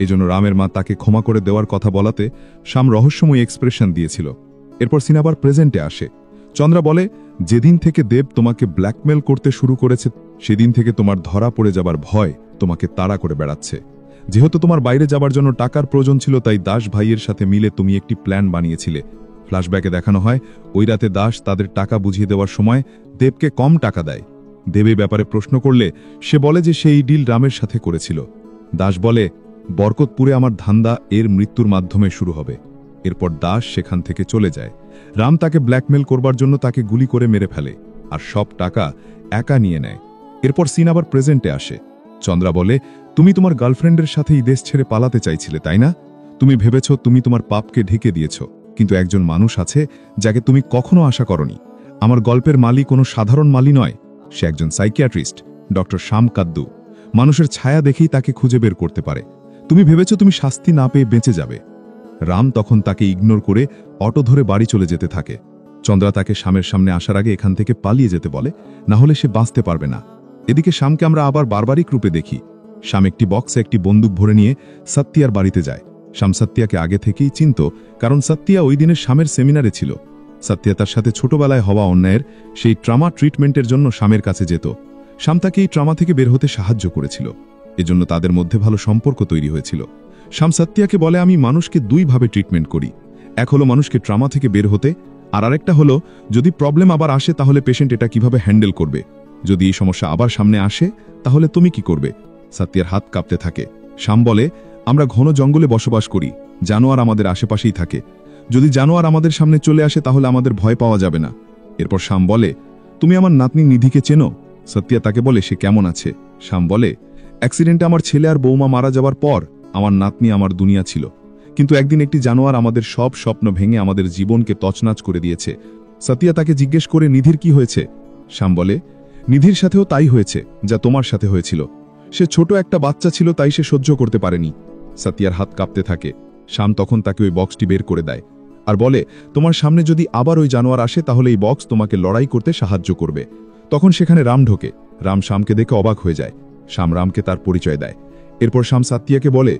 S3: এজন্য রামের মা তাকে ক্ষমা করে দেওয়ার কথা বলাতে শ্যাম রহস্যময়ী এক্সপ্রেশন দিয়েছিল। এরপর সিন আবার প্রেজেন্টে আসে। চন্দ্রা বলে, যেদিন থেকে দেব তোমাকে ব্ল্যাকমেল করতে শুরু করেছে সেদিন থেকে তোমার ধরা পড়ে যাবার ভয় তোমাকে তাড়া করে বেড়াচ্ছে। যেহেতু তোমার বাইরে যাবার জন্য টাকার প্রয়োজন ছিল, তাই দাস ভাইয়ের সাথে মিলে তুমি একটি প্ল্যান বানিয়েছিলে। ফ্ল্যাশব্যাকে দেখানো হয় ওই রাতে দাস তাদের টাকা বুঝিয়ে দেওয়ার সময় দেবকে কম টাকা দেয়। দেব ব্যাপারে প্রশ্ন করলে সে বলে যে সেই ডিল রামের সাথে করেছিল। দাস বলে, বরকতপুরে আমার ধান্দা এর মৃত্যুর মাধ্যমে শুরু হবে। এরপর দাস সেখান থেকে চলে যায়। রাম তাকে ব্ল্যাকমেল করবার জন্য তাকে গুলি করে মেরে ফেলে, আর সব টাকা একা নিয়ে নেয়। এরপর সিন আবার প্রেজেন্টে আসে। চন্দ্রা বলে, তুমি তোমার গার্লফ্রেন্ডের সাথে এই দেশ ছেড়ে পালাতে চাইছিলে, তাই না? তুমি ভেবেছ তুমি তোমার পাপকে ঢেকে দিয়েছ, কিন্তু একজন মানুষ আছে যাকে তুমি কখনো আশা করনি। আমার গল্পের মালি কোনো সাধারণ মালি নয়, সে একজন সাইকিয়াট্রিস্ট, ডক্টর শ্যাম কাদ্দু। মানুষের ছায়া দেখেই তাকে খুঁজে বের করতে পারে। তুমি ভেবেছ তুমি শাস্তি না পেয়ে বেঁচে যাবে। রাম তখন তাকে ইগনোর করে অটো ধরে বাড়ি চলে যেতে থাকে। চন্দ্রা তাকে শ্যামের সামনে আসার আগে এখান থেকে পালিয়ে যেতে বলে, না হলে সে বাঁচতে পারবে না। এদিকে শ্যামকে আমরা আবার বারবারিক রূপে দেখি। শ্যাম একটি বক্সে একটি বন্দুক ভরে নিয়ে সত্যিয়ার বাড়িতে যায়। শ্যাম সত্যিয়াকে আগে থেকেই চিনত, কারণ সত্যিয়া ওই দিনের শ্যামের সেমিনারে ছিল। সত্যিয়া তার সাথে ছোটবেলায় হওয়া অন্যায়ের সেই ট্রমা ট্রিটমেন্টের জন্য শ্যামের কাছে যেত। শ্যাম তাকে এই ট্রমা থেকে বের হতে সাহায্য করেছিল। এজন্য তাদের মধ্যে ভালো সম্পর্ক তৈরি হয়েছিল। শ্যাম সত্যিয়াকে বলে, আমি মানুষকে দুইভাবে ট্রিটমেন্ট করি। এক হলো মানুষকে ট্রমা থেকে বের হতে, আর আরেকটা হলো যদি প্রবলেম আবার আসে তাহলে পেশেন্ট এটা কিভাবে হ্যান্ডেল করবে। যদি এই সমস্যা আবার সামনে আসে তাহলে তুমি কি করবে? সত্যিয়ার হাত কাঁপতে থাকে। শ্যাম বলে, আমরা ঘন জঙ্গলে বসবাস করি, জানোয়ার আমাদের আশেপাশেই থাকে। যদি জানোয়ার আমাদের সামনে চলে আসে তাহলে আমাদের ভয় পাওয়া যাবে না। এরপর শ্যাম বলে, তুমি আমার নাতনি নিধিকে চেনো?
S2: সত্যিয়া তাকে বলে সে কেমন আছে। শ্যাম বলে, অ্যাক্সিডেন্টে আমার ছেলে আর বৌমা মারা যাবার পর আমার নাতনি আমার দুনিয়া ছিল, কিন্তু একদিন একটি জানোয়ার আমাদের সব স্বপ্ন ভেঙে আমাদের জীবনকে তছনাছ করে দিয়েছে। সত্যিয়া তাকে জিজ্ঞেস করে, নিধির কি হয়েছে? শ্যাম বলে, নিধির সাথেও তাই হয়েছে যা তোমার সাথে হয়েছিল। সে ছোট একটা বাচ্চা ছিল, তাই সে সহ্য করতে পারেনি। সতিয়ার হাত কাঁপতে থাকে। শ্যাম তখন তাকে ওই বক্সটি বের করে দেয় আর বলে, তোমার সামনে যদি আবার ওই জানোয়ার আসে তাহলে এই বক্স তোমাকে লড়াই করতে সাহায্য করবে। তখন সেখানে রাম ঢোকে। রাম শ্যামকে দেখে অবাক হয়ে যায়। শ্যাম রামকে তার পরিচয় দেয়। এরপর শ্যাম সাতিয়াকে বলে,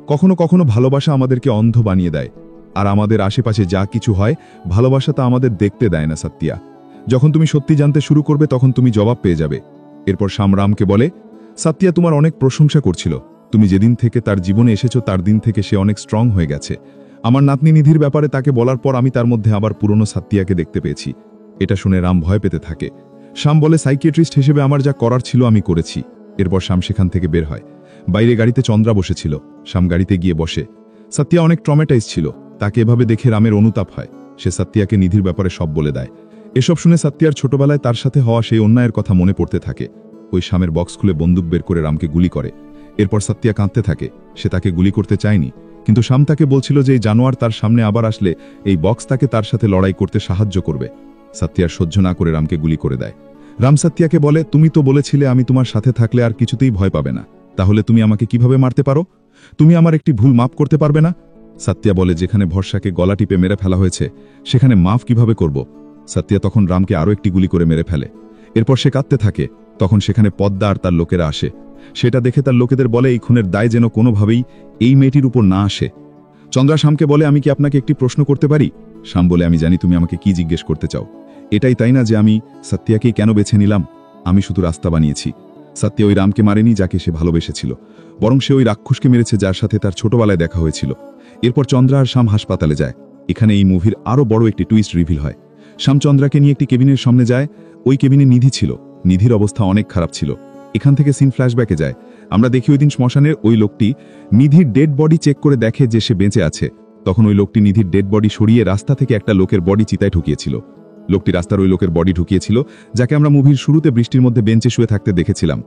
S2: কখনো কখনো ভালোবাসা আমাদেরকে অন্ধ বানিয়ে দেয়, আর আমাদের আশেপাশে যা কিছু হয় ভালোবাসা তা আমাদের দেখতে দেয় না সত্যিয়া। যখন তুমি সত্যি জানতে শুরু করবে তখন তুমি জবাব পেয়ে যাবে। এরপর শ্যাম রামকে বলে, সত্যিয়া তোমার অনেক প্রশংসা করছিল। তুমি যেদিন থেকে তার জীবনে এসেছো তার দিন থেকে সে অনেক স্ট্রং হয়ে গেছে। আমার নাতনি নিধির ব্যাপারে তাকে বলার পর আমি তার মধ্যে আবার পুরনো সত্যিয়াকে দেখতে পেয়েছি। এটা শুনে রাম ভয় পেতে থাকে। শ্যাম বলে, সাইকিয়াট্রিস্ট হিসেবে আমার যা করার ছিল আমি করেছি। এরপর শ্যাম সেখান থেকে বের হয়। বাইরে গাড়িতে চন্দ্রা বসেছিল। শ্যাম গাড়িতে গিয়ে বসে। সত্যিয়া অনেক ট্রমেটাইজ ছিল। তাকে এভাবে দেখে রামের অনুতাপ হয়। সে সত্যিয়াকে নিধির ব্যাপারে সব বলে দেয়। এসব শুনে সত্যিয়ার ছোটবেলায় তার সাথে হওয়া সেই অন্যায়ের কথা মনে পড়তে থাকে। ওই শ্যামের বক্স খুলে বন্দুক বের করে রামকে গুলি করে। এরপর সত্যিয়া কাঁদতে থাকে। সে তাকে গুলি করতে চায়নি, কিন্তু শ্যাম তাকে বলছিল যে এই জানোয়ার তার সামনে আবার আসলে এই বক্স তাকে তার সাথে লড়াই করতে সাহায্য করবে। সত্যিয়ার সহ্য না করে রামকে গুলি করে দেয়। রাম সত্যিয়াকে বলে, তুমি তো বলেছিলে আমি তোমার সাথে থাকলে আর কিছুতেই ভয় পাবে না, তাহলে তুমি আমাকে কিভাবে মারতে পারো? তুমি আমার একটি ভুল মাফ করতে পারবে না? সত্যিয়া বলে, যেখানে ভরসাকে গলা টিপে মেরে ফেলা হয়েছে সেখানে মাফ কিভাবে করব? সত্যিয়া তখন রামকে আরও একটি গুলি করে মেরে ফেলে। এরপর সে কাঁদতে থাকে। তখন সেখানে পদ্মা আর তার লোকেরা আসে। সেটা দেখে তার লোকেদের বলে, এই খুনের দায় যেন কোনোভাবেই এই মেয়েটির উপর না আসে। চন্দ্রা শ্যামকে বলে, আমি কি আপনাকে একটি প্রশ্ন করতে পারি? শ্যাম বলে, আমি জানি তুমি আমাকে কি জিজ্ঞেস করতে চাও। এটাই তাই না যে আমি সত্যিয়াকেই কেন বেছে নিলাম? আমি শুধু রাস্তা বানিয়েছি। সত্যিয়া ওই রামকে মারেনি যাকে সে ভালোবেসেছিল, বরং সে ওই রাক্ষসকে মেরেছে যার সাথে তার ছোটবেলায় দেখা হয়েছিল। এরপর চন্দ্রা আর শ্যাম হাসপাতালে যায়। এখানে এই মুভির আরও বড় একটি টুইস্ট রিভিল হয়। শ্যাম চন্দ্রাকে নিয়ে একটি কেবিনের সামনে যায়। ওই কেবিনে নিধি ছিল। নিধির অবস্থা অনেক খারাপ ছিল। এখান থেকে সিন ফ্ল্যাশব্যাকে যায়। আমরা দেখি ওই দিন শ্মশানের ওই লোকটি নিধির ডেড বডি চেক করে দেখে যে সে বেঁচে আছে। তখন ওই লোকটি নিধির ডেড বডি সরিয়ে রাস্তা থেকে একটা লোকের বডি চিতায় ঢুকিয়েছিল। লোকটি রাস্তার ওই লোকের বডি ঢুকিয়েছিল যাকে আমরা মুভির শুরুতে বৃষ্টির মধ্যে বেঞ্চে শুয়ে থাকতে দেখেছিলাম।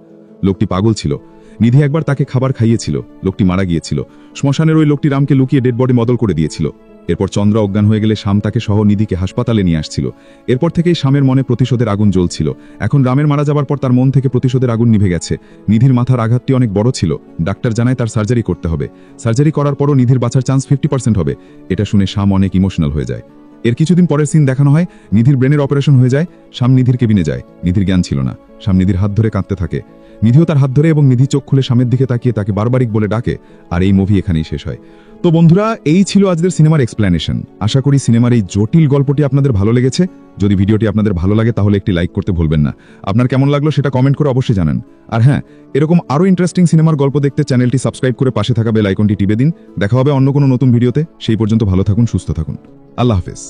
S2: লোকটি পাগল ছিল। নিধি একবার তাকে খাবার খাইয়েছিল। লোকটি মারা গিয়েছিল। শ্মশানের ওই লোকটি রামকে লুকিয়ে ডেড বডি বদল করে দিয়েছিল। এরপর চন্দ্রা অজ্ঞান হয়ে গেলে শ্যাম তাকে সহ নিধিকে হাসপাতালে নিয়ে আসছিল। এরপর থেকেই শ্যামের মনে প্রতিশোধের আগুন জ্বলছিল। এখন রামের মারা যাবার পর তার মন থেকে প্রতিশোধের আগুন নিভে গেছে। নিধির মাথার আঘাতটি অনেক বড় ছিল। ডাক্তার জানায় তার সার্জারি করতে হবে। সার্জারি করার পরও নিধির বাঁচার চান্স 50% হবে। এটা শুনে শ্যাম অনেক ইমোশনাল হয়ে যায়। এর কিছুদিন পরের সিন দেখানো হয়, নিধির ব্রেনের অপারেশন হয়ে যায়। শ্যাম নিধির কেবিনে যায়। নিধির জ্ঞান ছিল না। শ্যাম নিধির হাত ধরে কাঁদতে থাকে। নিধিও তার হাত ধরে এবং নিধি চোখ খুলে শ্যামের দিকে তাকিয়ে তাকে বারবারিক বলে ডাকে। আর এই মুভি এখানেই শেষ হয়। তো বন্ধুরা, এই ছিল আজকের সিনেমার এক্সপ্লেনেশন। আশা করি সিনেমার এই জটিল গল্পটি আপনাদের ভালো লেগেছে। যদি ভিডিওটি আপনাদের ভালো লাগে তাহলে একটি লাইক করতে ভুলবেন না। আপনার কেমন লাগলো সেটা কমেন্ট করে অবশ্যই জানান। আর হ্যাঁ, এরকম আরও ইন্টারেস্টিং সিনেমার গল্প দেখতে চ্যানেলটি সাবস্ক্রাইব করে পাশে থাকা বেল আইকনটি টিপে দিন। দেখা হবে অন্য কোনো নতুন ভিডিওতে। সেই পর্যন্ত ভালো থাকুন, সুস্থ থাকুন। আল্লাহ হাফেজ।